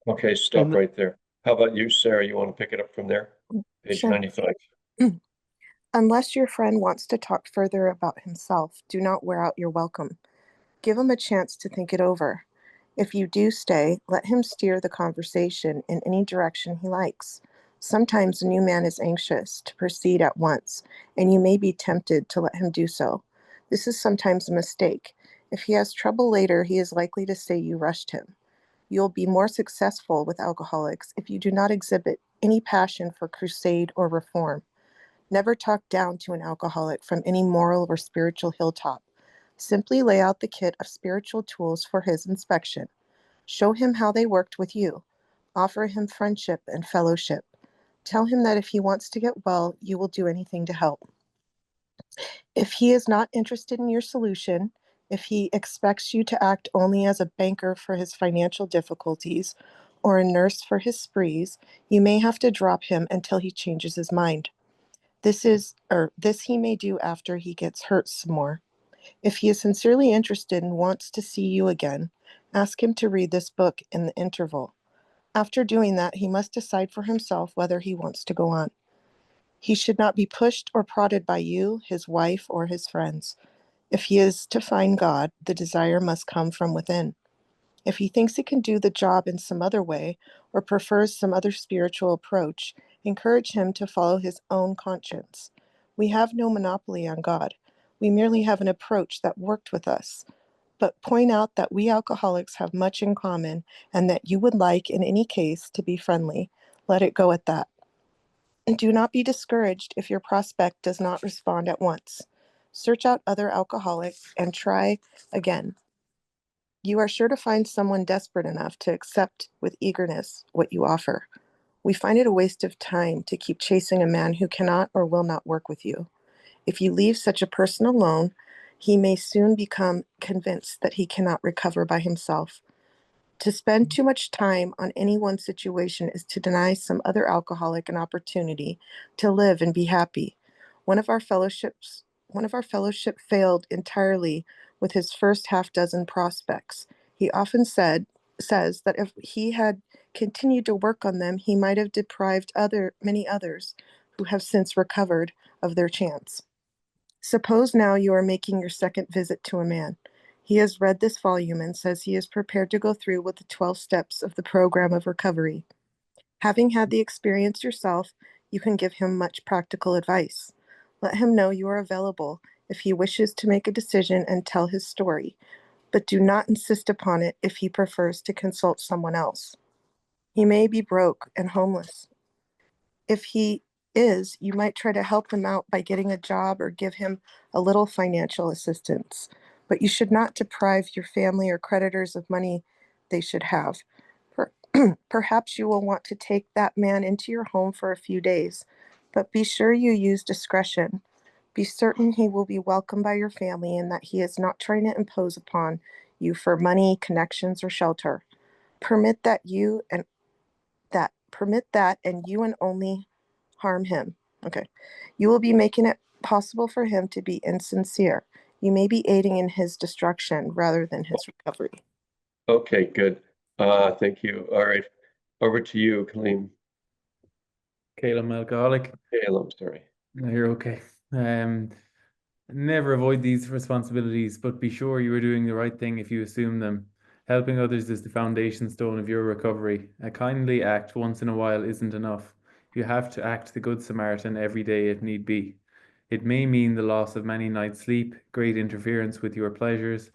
A: Okay, stop right there. How about you, Sarah? You want to pick it up from there? Page
K: Sure.
A: 95.
K: Unless your friend wants to talk further about himself, do not wear out your welcome. Give him a chance to think it over. If you do stay, let him steer the conversation in any direction he likes. Sometimes a new man is anxious to proceed at once, and you may be tempted to let him do so. This is sometimes a mistake. If he has trouble later, he is likely to say you rushed him. You'll be more successful with alcoholics if you do not exhibit any passion for crusade or reform. Never talk down to an alcoholic from any moral or spiritual hilltop. Simply lay out the kit of spiritual tools for his inspection. Show him how they worked with you. Offer him friendship and fellowship. Tell him that if he wants to get well, you will do anything to help. If he is not interested in your solution, if he expects you to act only as a banker for his financial difficulties or a nurse for his sprees, you may have to drop him until he changes his mind. This he may do after he gets hurt some more. If he is sincerely interested and wants to see you again, ask him to read this book in the interval. After doing that, he must decide for himself whether he wants to go on. He should not be pushed or prodded by you, his wife, or his friends. If he is to find God, the desire must come from within. If he thinks he can do the job in some other way or prefers some other spiritual approach, encourage him to follow his own conscience. We have no monopoly on God. We merely have an approach that worked with us. But point out that we alcoholics have much in common and that you would like, in any case, to be friendly. Let it go at that. And do not be discouraged if your prospect does not respond at once. Search out other alcoholics and try again. You are sure to find someone desperate enough to accept with eagerness what you offer. We find it a waste of time to keep chasing a man who cannot or will not work with you. If you leave such a person alone, he may soon become convinced that he cannot recover by himself. To spend too much time on any one situation is to deny some other alcoholic an opportunity to live and be happy. One of our fellowship failed entirely with his first half dozen prospects. He often says that if he had continued to work on them, he might have deprived many others who have since recovered of their chance. Suppose now you are making your second visit to a man. He has read this volume and says he is prepared to go through with the 12 steps of the program of recovery. Having had the experience yourself, you can give him much practical advice. Let him know you are available if he wishes to make a decision and tell his story, but do not insist upon it if he prefers to consult someone else. He may be broke and homeless. If he is, you might try to help him out by getting a job or give him a little financial assistance. But you should not deprive your family or creditors of money they should have. Perhaps you will want to take that man into your home for a few days, but be sure you use discretion. Be certain he will be welcomed by your family and that he is not trying to impose upon you for money, connections, or shelter. Permit that and you and only harm him. Okay. You will be making it possible for him to be insincere. You may be aiding in his destruction rather than his recovery.
A: Okay, good. Thank you. All right. Over to you, Kaleem.
W: Caleb, alcoholic.
A: Caleb, sorry.
W: No, you're okay. Never avoid these responsibilities, but be sure you are doing the right thing if you assume them. Helping others is the foundation stone of your recovery. A kindly act once in a while isn't enough. You have to act the Good Samaritan every day if need be. It may mean the loss of many nights' sleep, great interference with your pleasures,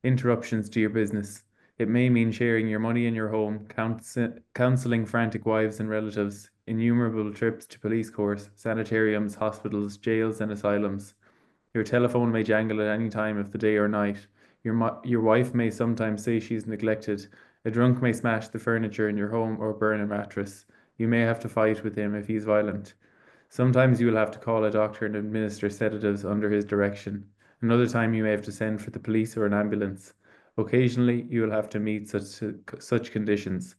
W: interruptions to your business. It may mean sharing your money in your home, counseling frantic wives and relatives, innumerable trips to police courts, sanitariums, hospitals, jails, and asylums. Your telephone may jangle at any time of the day or night. Your wife may sometimes say she's neglected. A drunk may smash the furniture in your home or burn a mattress. You may have to fight with him if he's violent. Sometimes you will have to call a doctor and administer sedatives under his direction. Another time you may have to send for the police or an ambulance. Occasionally you will have to meet such conditions.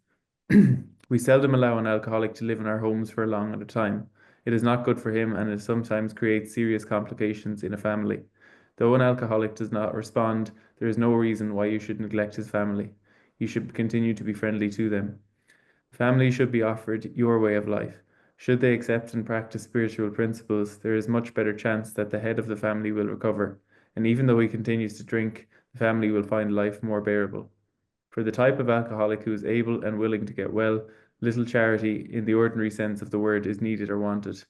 W: We seldom allow an alcoholic to live in our homes for long at a time. It is not good for him and it sometimes creates serious complications in a family. Though an alcoholic does not respond, there is no reason why you should neglect his family. You should continue to be friendly to them. Family should be offered your way of life. Should they accept and practice spiritual principles, there is much better chance that the head of the family will recover, and even though he continues to drink, the family will find life more bearable. For the type of alcoholic who is able and willing to get well, little charity in the ordinary sense of the word is needed or wanted.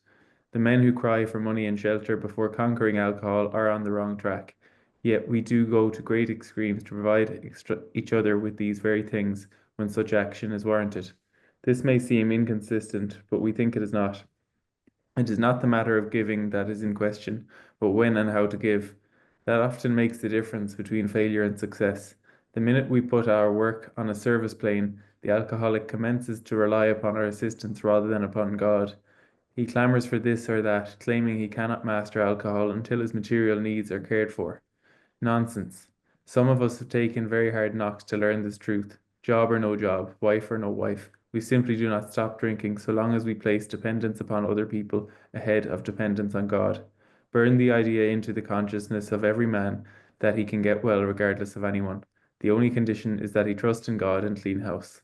W: The men who cry for money and shelter before conquering alcohol are on the wrong track. Yet we do go to great extremes to provide each other with these very things when such action is warranted. This may seem inconsistent, but we think it is not. It is not the matter of giving that is in question, but when and how to give. That often makes the difference between failure and success. The minute we put our work on a service plane, the alcoholic commences to rely upon our assistance rather than upon God. He clamors for this or that, claiming he cannot master alcohol until his material needs are cared for. Nonsense. Some of us have taken very hard knocks to learn this truth. Job or no job, wife or no wife, we simply do not stop drinking so long as we place dependence upon other people ahead of dependence on God. Burn the idea into the consciousness of every man that he can get well regardless of anyone. The only condition is that he trust in God and clean house.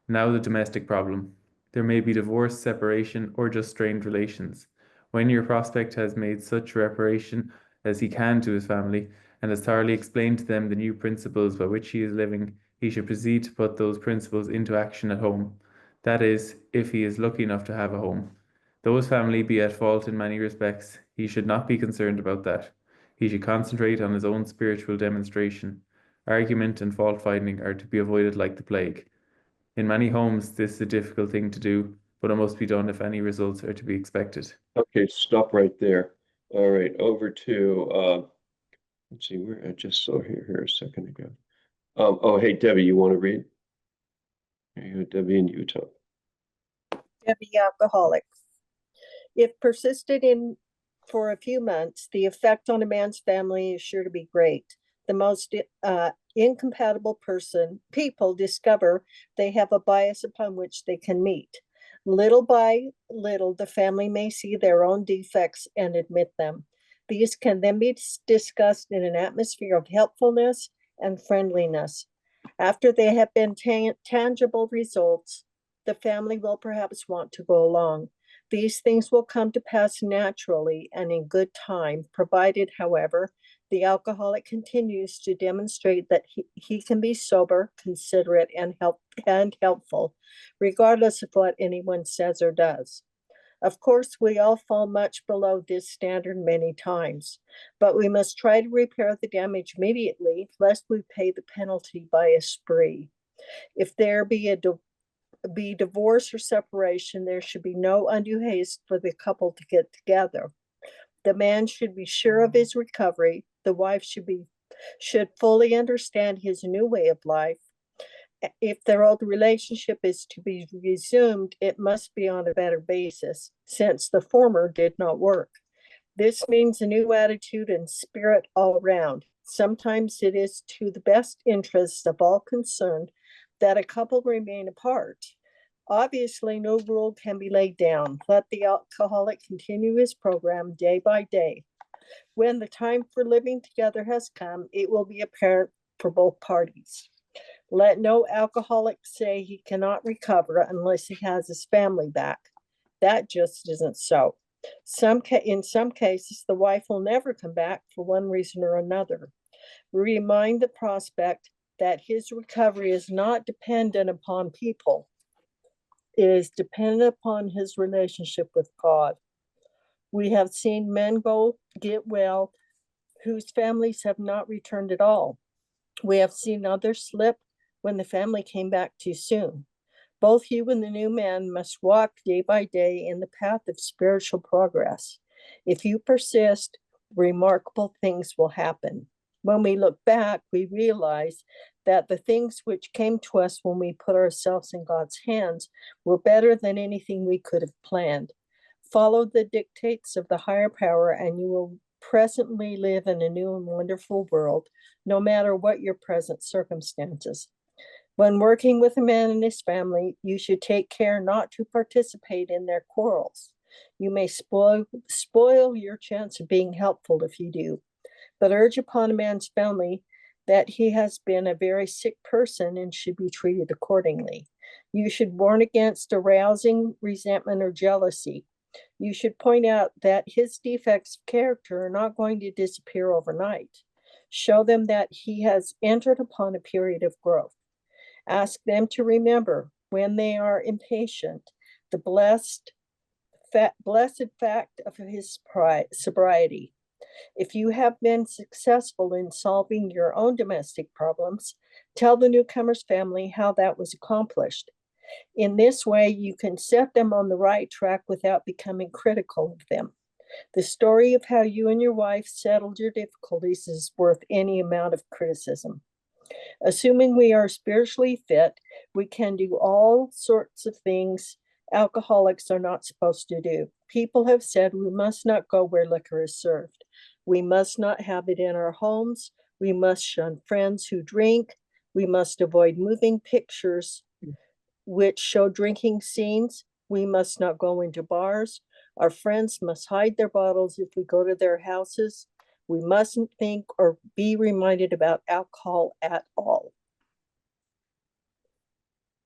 W: Now the domestic problem. There may be divorce, separation, or just strained relations. When your prospect has made such reparation as he can to his family, and has thoroughly explained to them the new principles by which he is living, he should proceed to put those principles into action at home. That is, if he is lucky enough to have a home. Though his family be at fault in many respects, he should not be concerned about that. He should concentrate on his own spiritual demonstration. Argument and fault finding are to be avoided like the plague. In many homes, this is a difficult thing to do, but it must be done if any results are to be expected.
A: Okay, stop right there. All right, over to let's see, where I just saw here a second ago. Oh, hey, Debbie, you want to read? Here you go, Debbie in Utah.
I: Debbie, alcoholic. If persisted in for a few months, the effect on a man's family is sure to be great. The most incompatible people discover they have a bias upon which they can meet. Little by little, the family may see their own defects and admit them. These can then be discussed in an atmosphere of helpfulness and friendliness. After they have been tangible results, the family will perhaps want to go along. These things will come to pass naturally and in good time, provided, however, the alcoholic continues to demonstrate that he can be sober, considerate, and helpful, regardless of what anyone says or does. Of course, we all fall much below this standard many times, but we must try to repair the damage immediately, lest we pay the penalty by a spree. If there be divorce or separation, there should be no undue haste for the couple to get together. The man should be sure of his recovery. The wife should fully understand his new way of life. If their old relationship is to be resumed, it must be on a better basis, since the former did not work. This means a new attitude and spirit all around. Sometimes it is to the best interests of all concerned that a couple remain apart. Obviously, no rule can be laid down. Let the alcoholic continue his program day by day. When the time for living together has come, it will be apparent for both parties. Let no alcoholic say he cannot recover unless he has his family back. That just isn't so. In some cases, the wife will never come back for one reason or another. Remind the prospect that his recovery is not dependent upon people. It is dependent upon his relationship with God. We have seen men get well whose families have not returned at all. We have seen others slip when the family came back too soon. Both you and the new man must walk day by day in the path of spiritual progress. If you persist, remarkable things will happen. When we look back, we realize that the things which came to us when we put ourselves in God's hands were better than anything we could have planned. Follow the dictates of the higher power, and you will presently live in a new and wonderful world, no matter what your present circumstances. When working with a man and his family, you should take care not to participate in their quarrels. You may spoil your chance of being helpful if you do, but urge upon a man's family that he has been a very sick person and should be treated accordingly. You should warn against arousing resentment or jealousy. You should point out that his defects of character are not going to disappear overnight. Show them that he has entered upon a period of growth. Ask them to remember when they are impatient the blessed fact of his sobriety. If you have been successful in solving your own domestic problems, tell the newcomer's family how that was accomplished. In this way, you can set them on the right track without becoming critical of them. The story of how you and your wife settled your difficulties is worth any amount of criticism. Assuming we are spiritually fit, we can do all sorts of things alcoholics are not supposed to do. People have said we must not go where liquor is served. We must not have it in our homes. We must shun friends who drink. We must avoid moving pictures which show drinking scenes. We must not go into bars. Our friends must hide their bottles if we go to their houses. We mustn't think or be reminded about alcohol at all.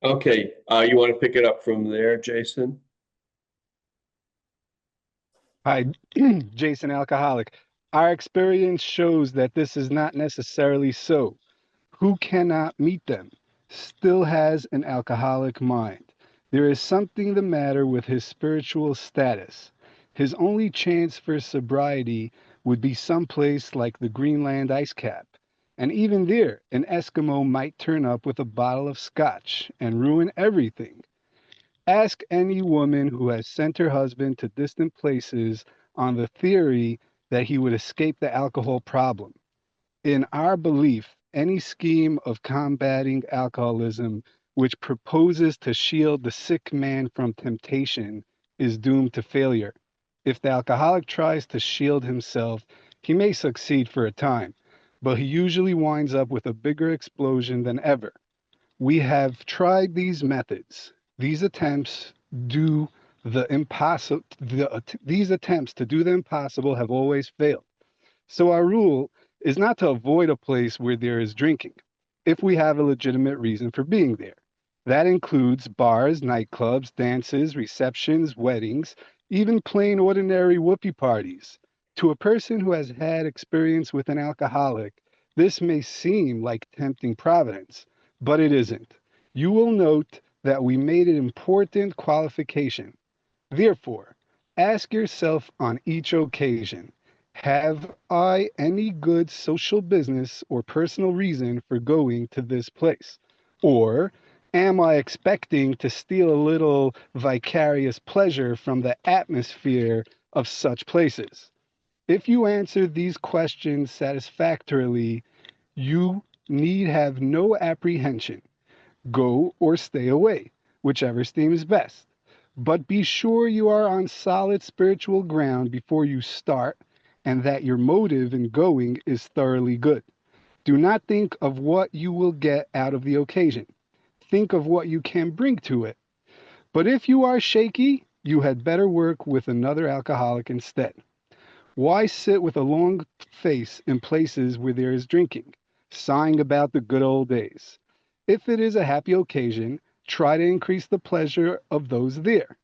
A: Okay, you want to pick it up from there, Jason?
J: Hi, Jason Alcoholic. Our experience shows that this is not necessarily so. Who cannot meet them still has an alcoholic mind. There is something the matter with his spiritual status. His only chance for sobriety would be someplace like the Greenland ice cap. And even there, an Eskimo might turn up with a bottle of scotch and ruin everything. Ask any woman who has sent her husband to distant places on the theory that he would escape the alcohol problem. In our belief, any scheme of combating alcoholism which proposes to shield the sick man from temptation is doomed to failure. If the alcoholic tries to shield himself, he may succeed for a time, but he usually winds up with a bigger explosion than ever. We have tried these methods. These attempts do the impossible. These attempts to do the impossible have always failed. So our rule is not to avoid a place where there is drinking, if we have a legitimate reason for being there. That includes bars, nightclubs, dances, receptions, weddings, even plain ordinary whoopee parties. To a person who has had experience with an alcoholic, this may seem like tempting providence, but it isn't. You will note that we made an important qualification. Therefore, ask yourself on each occasion, have I any good social business or personal reason for going to this place? Or am I expecting to steal a little vicarious pleasure from the atmosphere of such places? If you answer these questions satisfactorily, you need have no apprehension. Go or stay away, whichever seems best. But be sure you are on solid spiritual ground before you start, and that your motive in going is thoroughly good. Do not think of what you will get out of the occasion. Think of what you can bring to it. But if you are shaky, you had better work with another alcoholic instead. Why sit with a long face in places where there is drinking, sighing about the good old days? If it is a happy occasion, try to increase the pleasure of those there.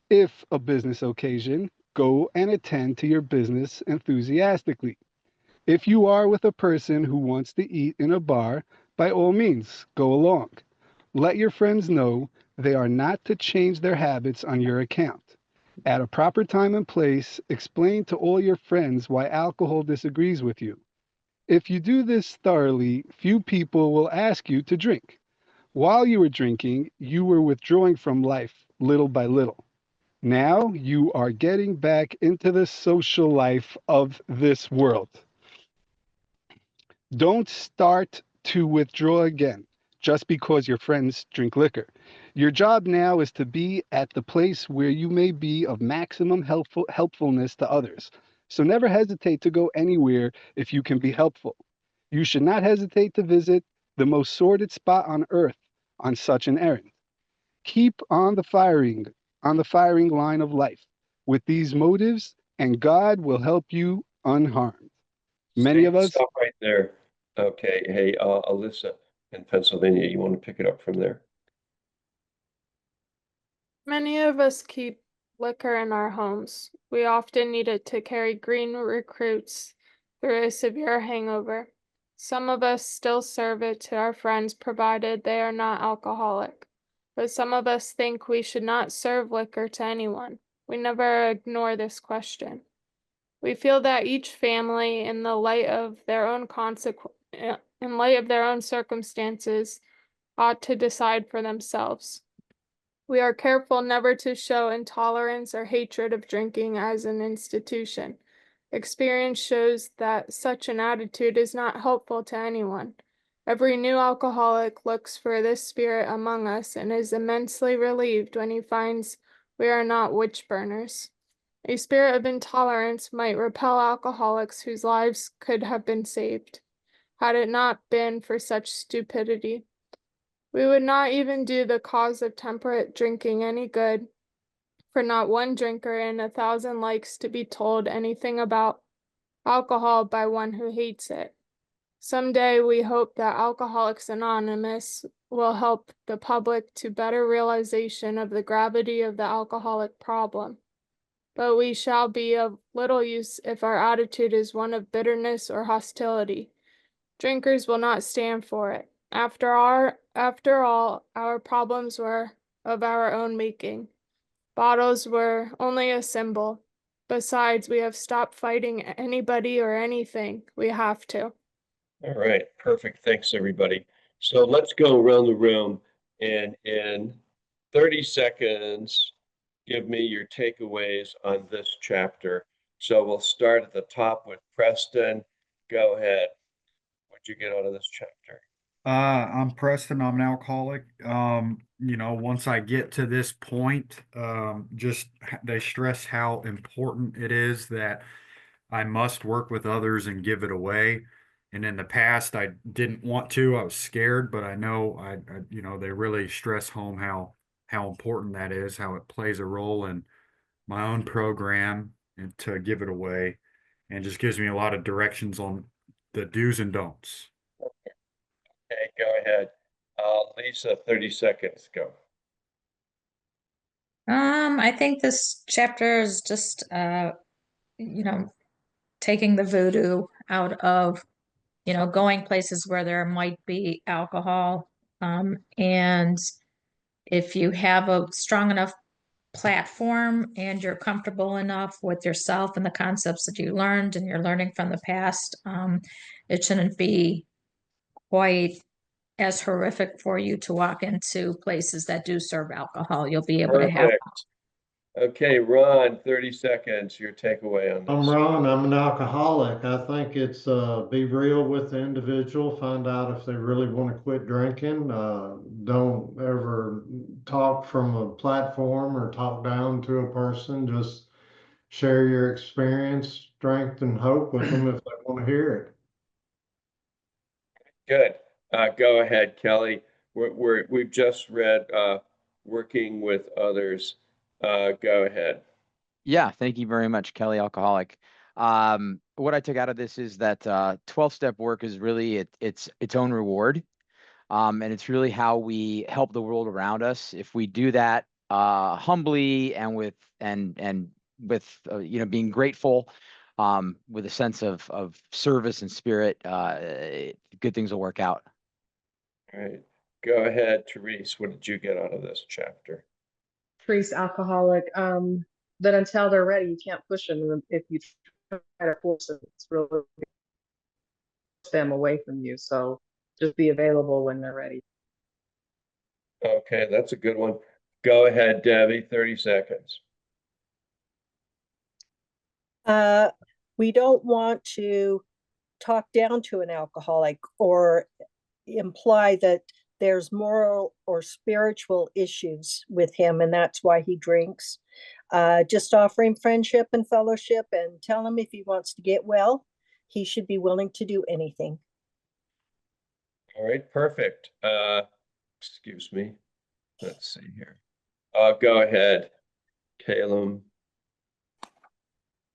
J: If a business occasion, go and attend to your business enthusiastically. If you are with a person who wants to eat in a bar, by all means, go along. Let your friends know they are not to change their habits on your account. At a proper time and place, explain to all your friends why alcohol disagrees with you. If you do this thoroughly, few people will ask you to drink. While you were drinking, you were withdrawing from life little by little. Now you are getting back into the social life of this world. Don't start to withdraw again just because your friends drink liquor. Your job now is to be at the place where you may be of maximum helpfulness to others. So never hesitate to go anywhere if you can be helpful. You should not hesitate to visit the most sordid spot on earth on such an errand. Keep on the firing line of life with these motives, and God will help you unharmed. Many of us
A: Stop right there. Okay, hey, Alyssa in Pennsylvania, you want to pick it up from there?
L: Many of us keep liquor in our homes. We often need it to carry green recruits through a severe hangover. Some of us still serve it to our friends provided they are not alcoholic. But some of us think we should not serve liquor to anyone. We never ignore this question. We feel that each family, in the light of their own circumstances, ought to decide for themselves. We are careful never to show intolerance or hatred of drinking as an institution. Experience shows that such an attitude is not helpful to anyone. Every new alcoholic looks for this spirit among us and is immensely relieved when he finds we are not witch burners. A spirit of intolerance might repel alcoholics whose lives could have been saved, had it not been for such stupidity. We would not even do the cause of temperate drinking any good, for not one drinker in 1,000 likes to be told anything about alcohol by one who hates it. Someday we hope that Alcoholics Anonymous will help the public to better realization of the gravity of the alcoholic problem. But we shall be of little use if our attitude is one of bitterness or hostility. Drinkers will not stand for it. After all, our problems were of our own making. Bottles were only a symbol. Besides, we have stopped fighting anybody or anything. We have to.
A: All right, perfect. Thanks, everybody. So let's go around the room and in 30 seconds, give me your takeaways on this chapter. So we'll start at the top with Preston. Go ahead. What'd you get out of this chapter?
E: I'm Preston. I'm an alcoholic. Once I get to this point, they stress how important it is that I must work with others and give it away. And in the past, I didn't want to. I was scared, but I know they really stress home how important that is, how it plays a role in my own program and to give it away, and just gives me a lot of directions on the do's and don'ts.
A: Okay, go ahead. Lisa, 30 seconds, go.
C: I think this chapter is just, taking the voodoo out of, going places where there might be alcohol. And if you have a strong enough platform and you're comfortable enough with yourself and the concepts that you learned and you're learning from the past, it shouldn't be quite as horrific for you to walk into places that do serve alcohol. You'll be able to have.
A: Perfect. Okay, Ron, 30 seconds, your takeaway on
D: I'm
A: this.
D: Ron, I'm an alcoholic. I think it's be real with the individual, find out if they really want to quit drinking. Don't ever talk from a platform or talk down to a person. Just share your experience, strength, and hope with them if they want to hear it.
A: Good. Go ahead, Kelly. We've just read working with others. Go ahead.
H: Yeah, thank you very much, Kelly Alcoholic. What I took out of this is that 12-step work is really its own reward. And it's really how we help the world around us. If we do that humbly and with being grateful, with a sense of service and spirit, good things will work out.
A: All right. Go ahead, Therese. What did you get out of this chapter?
G: Priest alcoholic, that until they're ready, you can't push them. If you try to force them, it's really push them away from you. So just be available when they're ready.
A: Okay, that's a good one. Go ahead, Debbie, 30 seconds.
I: We don't want to talk down to an alcoholic or imply that there's moral or spiritual issues with him and that's why he drinks. Just offer him friendship and fellowship and tell him if he wants to get well, he should be willing to do anything.
A: All right, perfect. Excuse me. Let's see here. Go ahead, Caleb.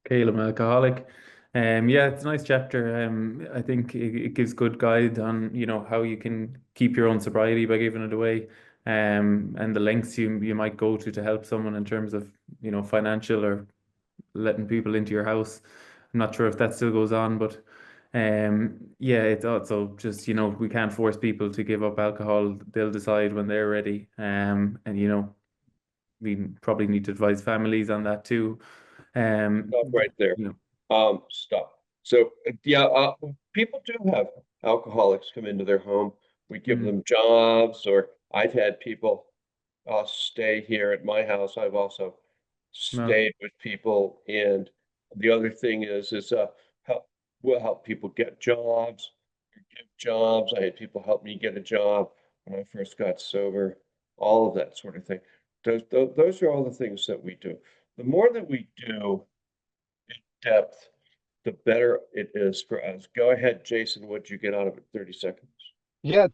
W: Caleb, alcoholic. Yeah, it's a nice chapter. I think it gives good guide on, how you can keep your own sobriety by giving it away, and the lengths you might go to help someone in terms of, financial or letting people into your house. I'm not sure if that still goes on, but yeah, it's also just, we can't force people to give up alcohol. They'll decide when they're ready. And we probably need to advise families on that too.
A: Stop right there. Stop. So yeah, people do have alcoholics come into their home. We give them jobs, or I've had people stay here at my house. I've also stayed with people, and the other thing is we'll help people get jobs, give jobs. I had people help me get a job when I first got sober. All of that sort of thing. Those are all the things that we do. The more that we do in depth, the better it is for us. Go ahead, Jason. What'd you get out of it? 30 seconds.
J: Yeah,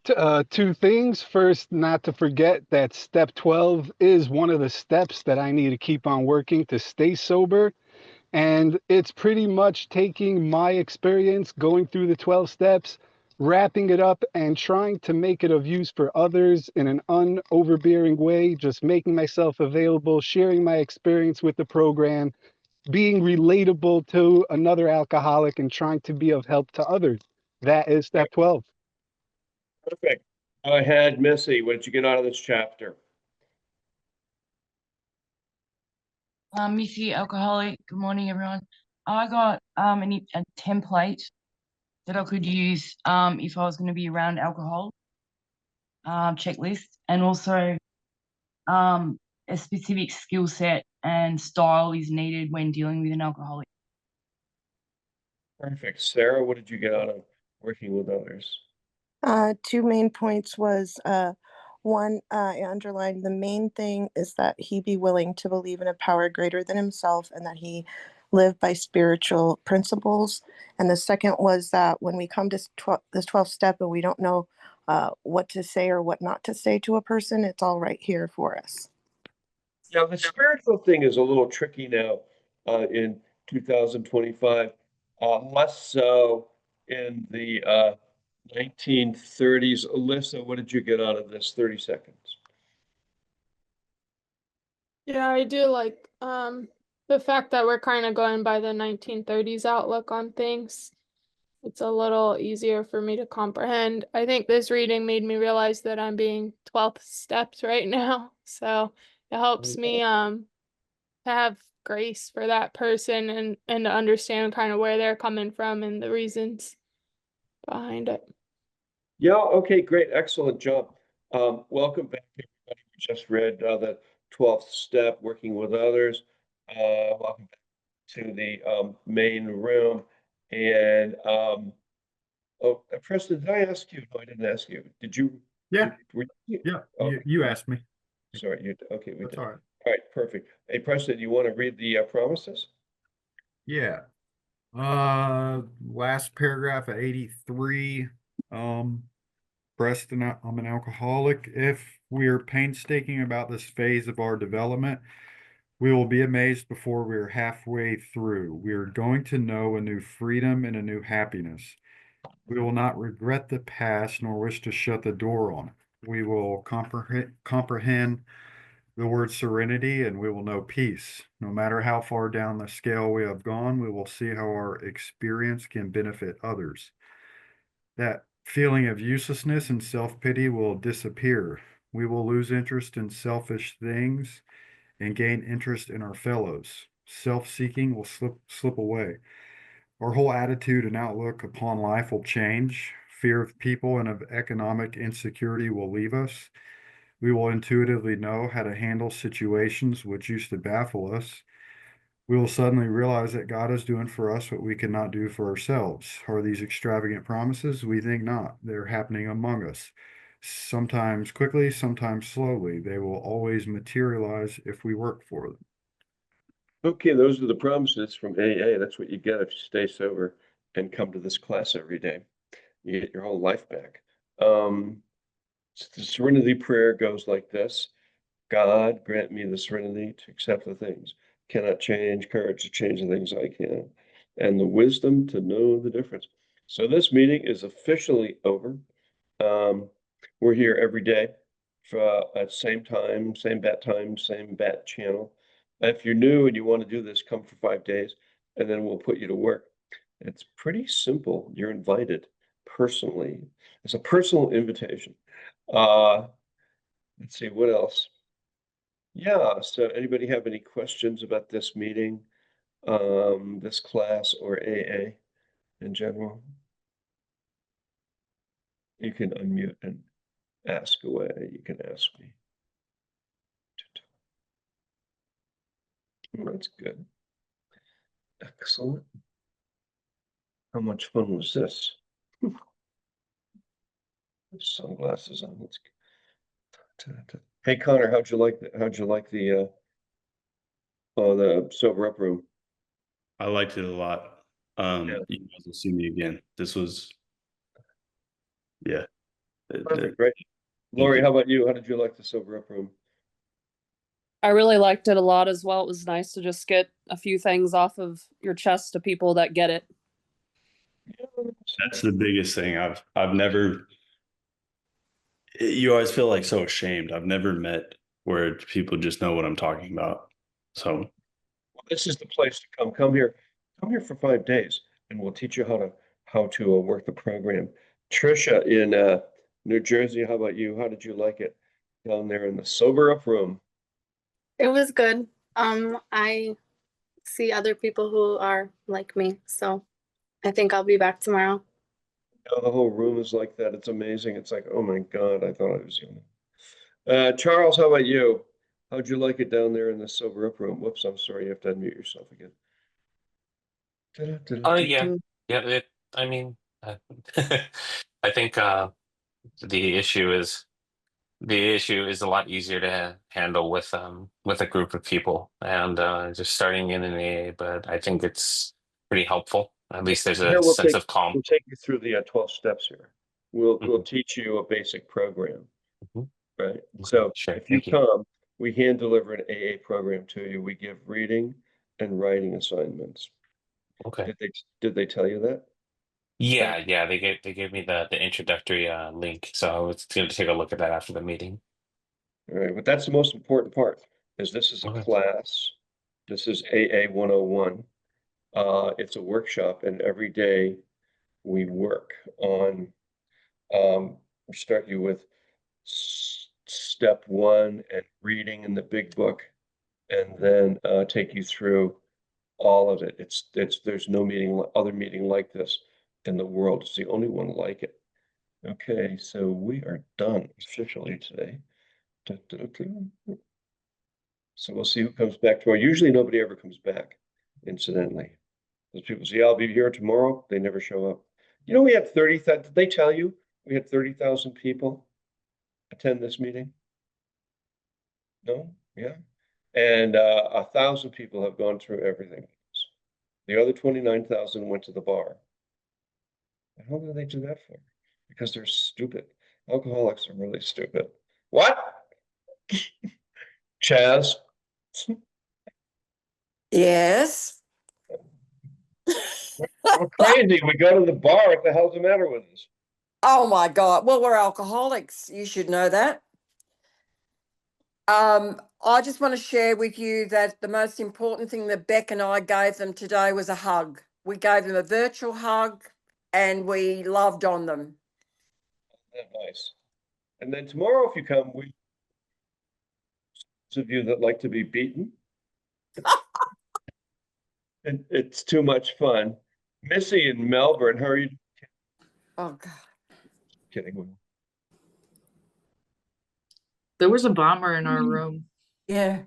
J: two things. First, not to forget that step 12 is one of the steps that I need to keep on working to stay sober. And it's pretty much taking my experience going through the 12 steps, wrapping it up and trying to make it of use for others in an unoverbearing way, just making myself available, sharing my experience with the program, being relatable to another alcoholic and trying to be of help to others. That is step 12.
A: Perfect. Go ahead, Missy. What did you get out of this chapter?
M: Missy, alcoholic. Good morning, everyone. I got a template that I could use if I was going to be around alcohol, checklist, and also a specific skill set and style is needed when dealing with an alcoholic.
A: Perfect. Sarah, what did you get out of working with others?
K: Two main points was one, I underlined the main thing is that he be willing to believe in a power greater than himself and that he live by spiritual principles. And the second was that when we come to this 12th step and we don't know what to say or what not to say to a person, it's all right here for us.
A: Yeah, the spiritual thing is a little tricky now in 2025, less so in the 1930s. Alyssa, what did you get out of this? 30 seconds.
L: Yeah, I do like the fact that we're kind of going by the 1930s outlook on things. It's a little easier for me to comprehend. I think this reading made me realize that I'm being 12th steps right now. So it helps me to have grace for that person and to understand kind of where they're coming from and the reasons behind it.
A: Yeah, okay, great. Excellent job. Welcome back, everybody. We just read the 12th step, working with others. Welcome back to the main room. And Preston, did I ask you? No, I didn't ask you. Did you?
E: Yeah.
A: Yeah.
E: You asked me.
A: Sorry, you okay, we
E: That's
A: did.
E: all right.
A: All right, perfect. Hey, Preston, you want to read the promises?
E: Yeah. Last paragraph at 83. Preston. I'm an alcoholic. If we are painstaking about this phase of our development, we will be amazed before we are halfway through. We are going to know a new freedom and a new happiness. We will not regret the past nor wish to shut the door on it. We will comprehend the word serenity, and we will know peace. No matter how far down the scale we have gone, we will see how our experience can benefit others. That feeling of uselessness and self-pity will disappear. We will lose interest in selfish things and gain interest in our fellows. Self-seeking will slip away. Our whole attitude and outlook upon life will change. Fear of people and of economic insecurity will leave us. We will intuitively know how to handle situations which used to baffle us. We will suddenly realize that God is doing for us what we cannot do for ourselves. Are these extravagant promises? We think not. They're happening among us. Sometimes quickly, sometimes slowly. They will always materialize if we work for them.
A: Okay, those are the promises from AA. That's what you get if you stay sober and come to this class every day. You get your whole life back. So the serenity prayer goes like this. God, grant me the serenity to accept the things cannot change, courage to change the things I can, and the wisdom to know the difference. So this meeting is officially over. We're here every day at the same time, same bat time, same bat channel. If you're new and you want to do this, come for 5 days, and then we'll put you to work. It's pretty simple. You're invited personally. It's a personal invitation. Let's see, what else? Yeah, so anybody have any questions about this meeting, this class, or AA in general? You can unmute and ask away. You can ask me. That's good. Excellent. How much fun was this? Sunglasses on. Let's Hey Connor, how'd you like the sober up room?
N: I liked it a lot.
A: Yeah.
N: You guys will see me again. This was, yeah.
A: Perfect, great. Lori, how about you? How did you like the sober up room?
O: I really liked it a lot as well. It was nice to just get a few things off of your chest to people that get it.
N: That's the biggest thing. I've never, you always feel like so ashamed. I've never met where people just know what I'm talking about. So
A: Well, this is the place to come. Come here for 5 days, and we'll teach you how to work the program. Trisha in New Jersey, how about you? How did you like it down there in the sober up room?
P: It was good. I see other people who are like me, so I think I'll be back tomorrow.
A: The whole room is like that. It's amazing. It's like, oh my God, I thought I was young. Charles, how about you? How'd you like it down there in the sober up room? Whoops, I'm sorry, you have to unmute yourself again.
Q: Oh yeah, yeah. I mean, I think the issue is a lot easier to handle with a group of people and just starting in an AA. But I think it's pretty helpful. At least there's
A: Here
Q: a sense of calm.
A: we'll take you through the 12 steps here. We'll teach you a basic program, right? So
Q: Sure,
A: if you
Q: thank you.
A: come, we hand deliver an AA program to you. We give reading and writing assignments.
Q: Okay.
A: Did they tell you that?
Q: Yeah. They gave me the introductory link, so I was going to take a look at that after the meeting.
A: All right, but that's the most important part, is this is a class. This is AA 101. It's a workshop, and every day we work on, we start you with step 1 and reading in the big book, and then take you through all of it. There's no other meeting like this in the world. It's the only one like it. Okay, so we are done officially today. So we'll see who comes back tomorrow. Usually nobody ever comes back, incidentally. Those people say, I'll be here tomorrow. They never show up. You know, we had 30,000, did they tell you we had 30,000 people attend this meeting? No? Yeah. And 1,000 people have gone through everything. The other 29,000 went to the bar. And how did they do that for? Because they're stupid. Alcoholics are really stupid. What? Chaz?
R: Yes.
A: We're crazy. We go to the bar. What the hell's the matter with us?
R: Oh my God. Well, we're alcoholics. You should know that. I just want to share with you that the most important thing that Beck and I gave them today was a hug. We gave them a virtual hug and we loved on them.
A: Nice. And then tomorrow, if you come, we those of you that like to be beaten. And it's too much fun. Missy in Melbourne, how are you?
R: Oh God.
A: Kidding.
B: There was a bomber in our room.
R: Yeah.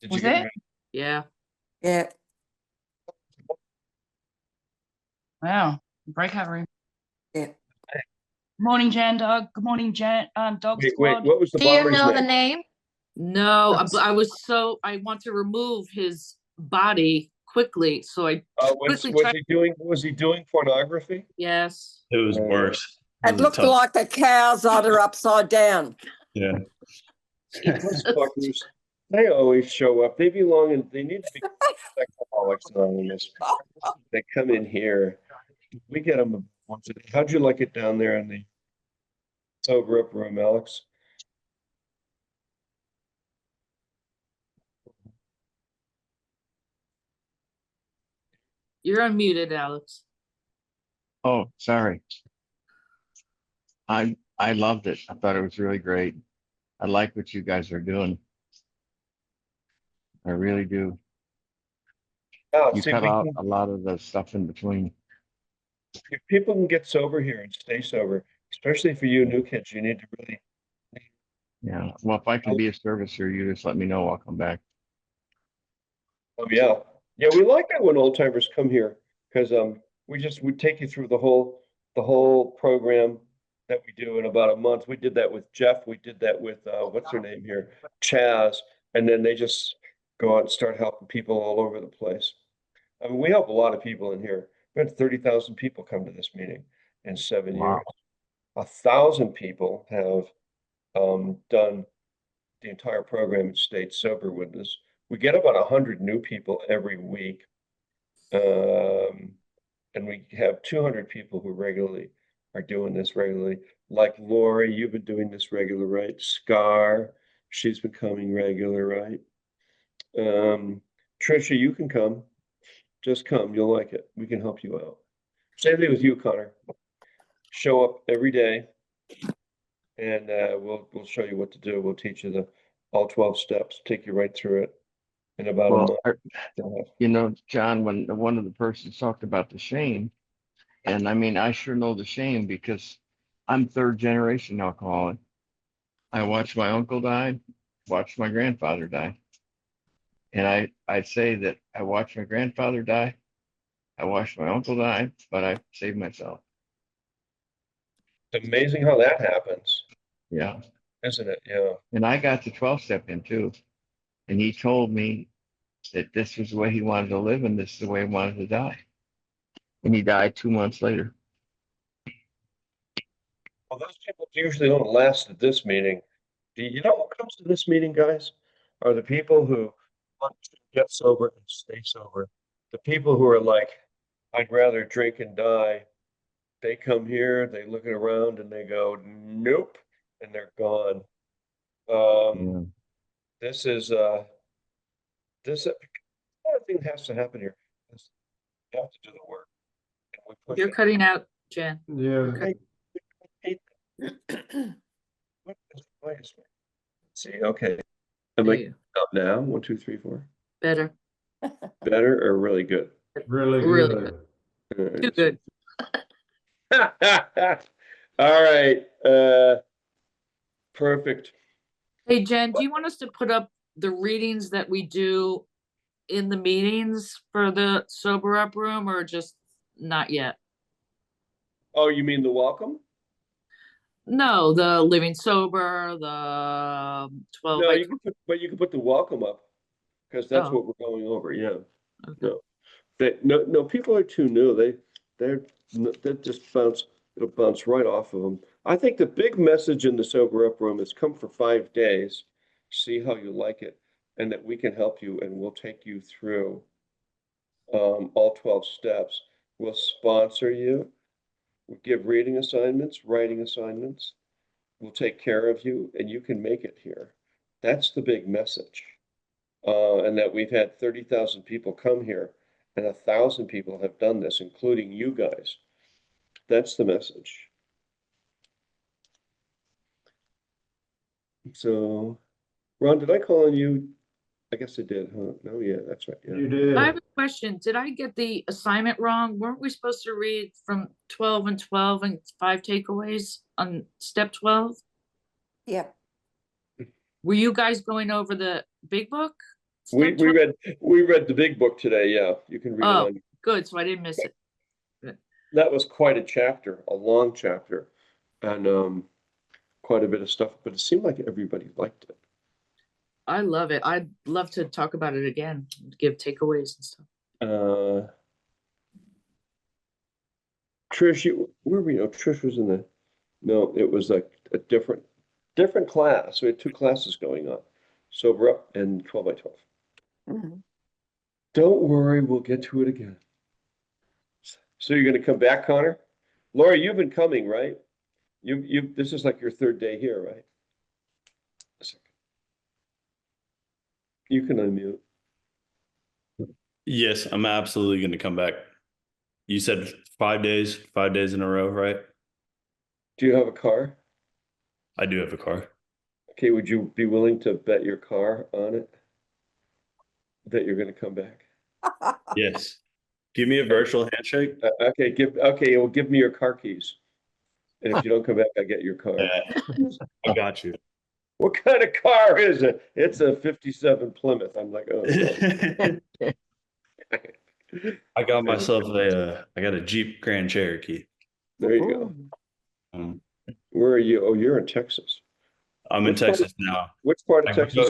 A: Did
M: Was
A: you get
M: it?
A: rid-
B: Yeah.
R: Yeah.
M: Wow. Breakout room.
R: Yeah.
M: Morning, Jan Dog. Good morning, Jan Dog
A: Wait,
M: Squad.
A: what was the
C: Do you
A: bomber's
C: know the
A: name?
C: name?
B: No, I want to remove his body quickly. So I quickly tried.
A: Was he doing pornography?
B: Yes.
N: It was worse.
R: It looked like a cow's udder upside down.
N: Yeah.
A: Those fuckers, they always show up. They belong in, they need to be Alcoholics Anonymous. They come in here. We get them once a day. How'd you like it down there in the sober up room, Alex?
B: You're unmuted, Alex.
S: Oh, sorry. I loved it. I thought it was really great. I like what you guys are doing. I really do.
A: Oh,
S: You
A: see,
S: cut
A: we
S: out
A: can,
S: a lot of the stuff in between.
A: if people can get sober here and stay sober, especially for you new kids, you need to really.
S: Yeah. Well, if I can be of service here, you just let me know. I'll come back.
A: Oh yeah, yeah. We like it when old timers come here because we take you through the whole program that we do in about a month. We did that with Jeff. We did that with what's her name here, Chaz, and then they just go out and start helping people all over the place. I mean, we help a lot of people in here. We had 30,000 people come to this meeting in 7 years. 1,000 people have done the entire program and stayed sober with us. We get about 100 new people every week. And we have 200 people who regularly are doing this regularly. Like Lori, you've been doing this regular, right? Scar, she's been coming regular, right? Trisha, you can come. Just come, you'll like it. We can help you out. Same thing with you, Connor. Show up every day and we'll show you what to do. We'll teach you all 12 steps, take you right through it in about a month.
S: You know, John, when one of the persons talked about the shame, and I mean, I sure know the shame because I'm third generation alcoholic. I watched my uncle die, watched my grandfather die. And I say that I watched my grandfather die, I watched my uncle die, but I saved myself.
A: It's amazing how that happens.
S: Yeah.
A: Isn't it? Yeah.
S: And I got the 12-step in too. And he told me that this was the way he wanted to live and this is the way he wanted to die. And he died 2 months later.
A: Well, those people usually don't last at this meeting. You know what comes to this meeting, guys? Are the people who want to get sober and stay sober. The people who are like, I'd rather drink and die. They come here, they look around and they go, nope, and they're gone. This is this other thing has to happen here. You have to do the work. And we push
B: You're
A: it.
B: cutting out, Jan.
D: Yeah.
A: See, okay. Am I up now? 1, 2, 3, 4.
B: Better.
A: Better or really good?
D: Really
B: Really
D: good.
B: Too good.
A: All right. Perfect.
B: Hey, Jen, do you want us to put up the readings that we do in the meetings for the sober up room or just not yet?
A: Oh, you mean the welcome?
B: No, the living sober, the 12.
A: No, you can put the welcome up because that's
B: Oh.
A: what we're going over. Yeah. No, people are too new. They just bounce. It'll bounce right off of them. I think the big message in the Sober Up room is come for 5 days, see how you like it, and that we can help you and we'll take you through all 12 steps. We'll sponsor you. We'll give reading assignments, writing assignments. We'll take care of you and you can make it here. That's the big message. And that we've had 30,000 people come here and 1,000 people have done this, including you guys. That's the message. So, Ron, did I call on you? I guess I did, huh? No, yeah, that's right. Yeah.
D: You did.
B: I have a question. Did I get the assignment wrong? Weren't we supposed to read from 12 and 12 and 5 takeaways on step 12?
R: Yeah.
B: Were you guys going over the big book?
A: We
B: Step 12?
A: we read the big book today. Yeah, you can read it
B: Oh,
A: on.
B: good. So I didn't miss it.
A: That was quite a chapter, a long chapter, and quite a bit of stuff. But it seemed like everybody liked it.
B: I love it. I'd love to talk about it again, give takeaways and stuff.
A: Trish, where were you? Trish was in the. No, it was like a different class. We had 2 classes going on, Sober Up and 12 by 12. Don't worry, we'll get to it again. So you're going to come back, Connor? Laura, you've been coming, right? You. This is like your 3rd day here, right? You can unmute.
N: Yes, I'm absolutely going to come back. You said 5 days in a row, right?
A: Do you have a car?
N: I do have a car.
A: Okay, would you be willing to bet your car on it that you're going to come back?
N: Yes. Give me a virtual handshake.
A: Okay, well, give me your car keys. And if you don't come back, I get your car.
N: Yeah, I got you.
A: What kind of car is it? It's a 57 Plymouth. I'm like, oh, no.
N: I got myself I got a Jeep Grand Cherokee.
A: There you go. Where are you? Oh, you're in Texas.
N: I'm in Texas now.
A: Which part of Texas?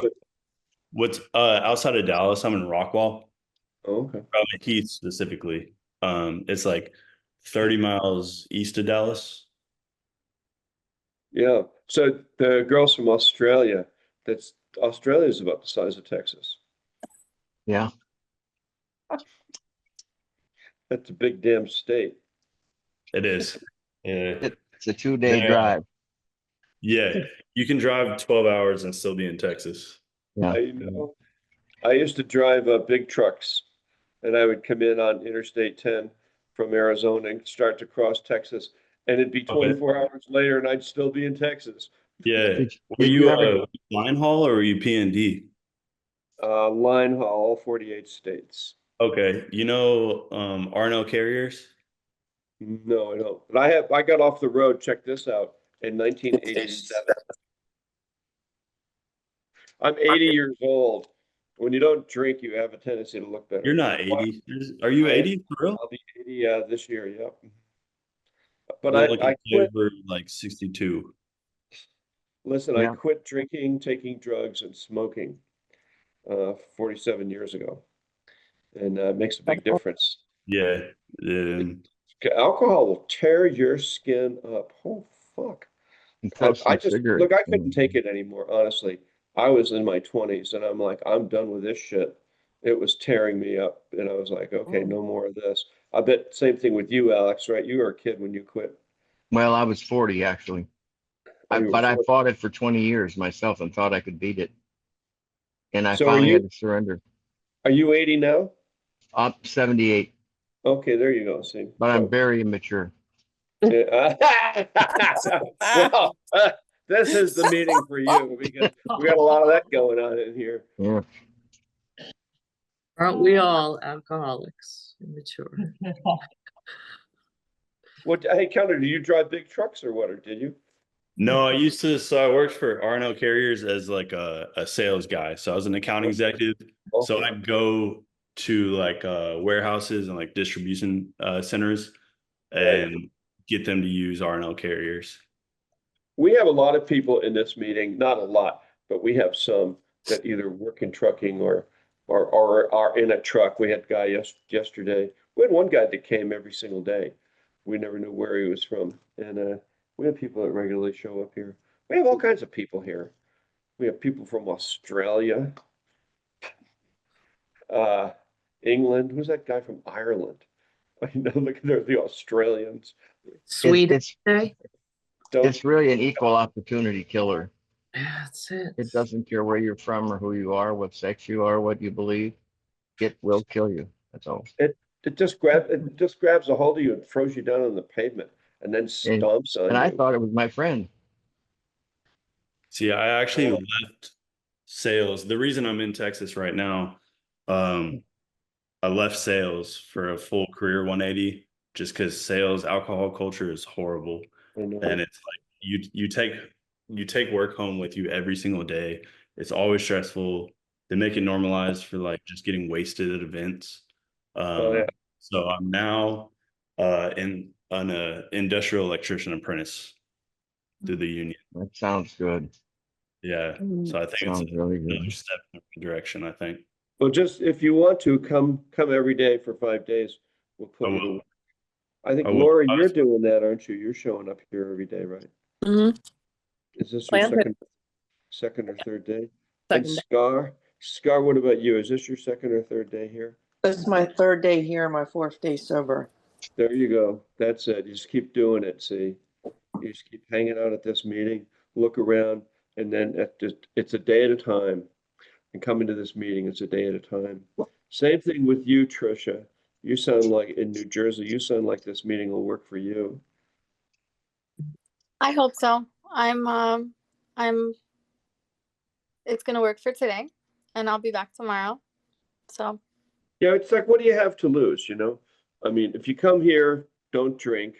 N: What's outside of Dallas? I'm in Rockwall.
A: Oh, okay.
N: Heath specifically. It's like 30 miles east of Dallas.
A: Yeah. So the girls from Australia, Australia is about the size of Texas.
S: Yeah.
A: That's a big damn state.
N: It is. Yeah.
S: It's a 2-day drive.
N: Yeah. You can drive 12 hours and still be in Texas.
S: Yeah.
A: I know. I used to drive big trucks, and I would come in on Interstate 10 from Arizona and start to cross Texas, and it'd be 24 hours later, and I'd still be in Texas.
N: Yeah. Were you line haul or were you P&D?
A: Line haul, all 48 states.
N: Okay. You know R&L carriers?
A: No, I don't. But I got off the road, check this out, in 1987. I'm 80 years old. When you don't drink, you have a tendency to look better.
N: You're not 80. Are you 80 for real?
A: I'll be 80 this year, yep. But
N: I
A: quit.
N: for like 62.
A: Listen, I quit drinking, taking drugs, and smoking 47 years ago. And it makes a big difference.
N: Yeah.
A: Alcohol will tear your skin up. Oh, fuck. I couldn't take it anymore, honestly. I was in my 20s and I'm like, I'm done with this shit. It was tearing me up. And I was like, okay, no more of this. I bet same thing with you, Alex, right? You were a kid when you quit.
S: Well, I was 40 actually. But I fought it for 20 years myself and thought I could beat it. And I finally had to surrender.
A: Are you 80 now?
S: I'm 78.
A: Okay, there you go. See,
S: but I'm very immature.
A: Well, this is the meeting for you because we got a lot of that going on in here.
S: Yeah.
B: Aren't we all alcoholics? Immature.
A: Hey, Counter, do you drive big trucks or what? Or did you?
N: No, I used to. So I worked for R&L Carriers as like a sales guy. So I was an account executive. Okay. So I'd go to like warehouses and like distribution centers and get them to use R&L Carriers. We
A: have a lot of people in this meeting, not a lot, but we have some that either work in trucking or are in a truck. We had a guy yesterday. We had one guy that came every single day. We never knew where he was from. And We have people that regularly show up here. We have all kinds of people here. We have people from Australia, England. Who's that guy from Ireland? I know, look, there's the Australians.
B: Sweden
S: It's
B: today.
S: it's really an equal opportunity killer.
B: That's it.
S: It doesn't care where you're from or who you are, what sex you are, what you believe. It will kill you. That's all.
A: It just grabs a hold of you and throws you down on the pavement and then
S: And,
A: stomps on
S: and I
A: you.
S: thought it was my friend.
N: See, I actually left sales. The reason I'm in Texas right now, I left sales for a full career 180 just because sales alcohol culture is horrible. And it's like you take work home with you every single day. It's always stressful. They make it normalized for like just getting wasted at events. So I'm now in an industrial electrician apprentice through the union.
S: That sounds good.
N: Yeah. So I think it's
S: Sounds really
N: another
S: good.
N: step in the right direction, I think.
A: Well, just if you want to come every day for 5 days, we'll put you to work. I think
N: I will.
A: Laura, you're doing that, aren't you? You're showing up here every day, right?
O: Mm-hmm.
A: Is this your
O: Plan to.
A: second or third day?
O: Second
A: And
O: day.
A: Scar, what about you? Is this your second or third day here?
F: This is my third day here, my fourth day sober.
A: There you go. That's it. You just keep doing it. See, you just keep hanging out at this meeting, look around, and then it's a day at a time. And coming to this meeting, it's a day at a time. Same thing with you, Tricia. You sound like in New Jersey, you sound like this meeting will work for you.
P: I hope so. It's gonna work for today, and I'll be back tomorrow. So
A: Yeah, it's like, what do you have to lose, you know? I mean, if you come here, don't drink,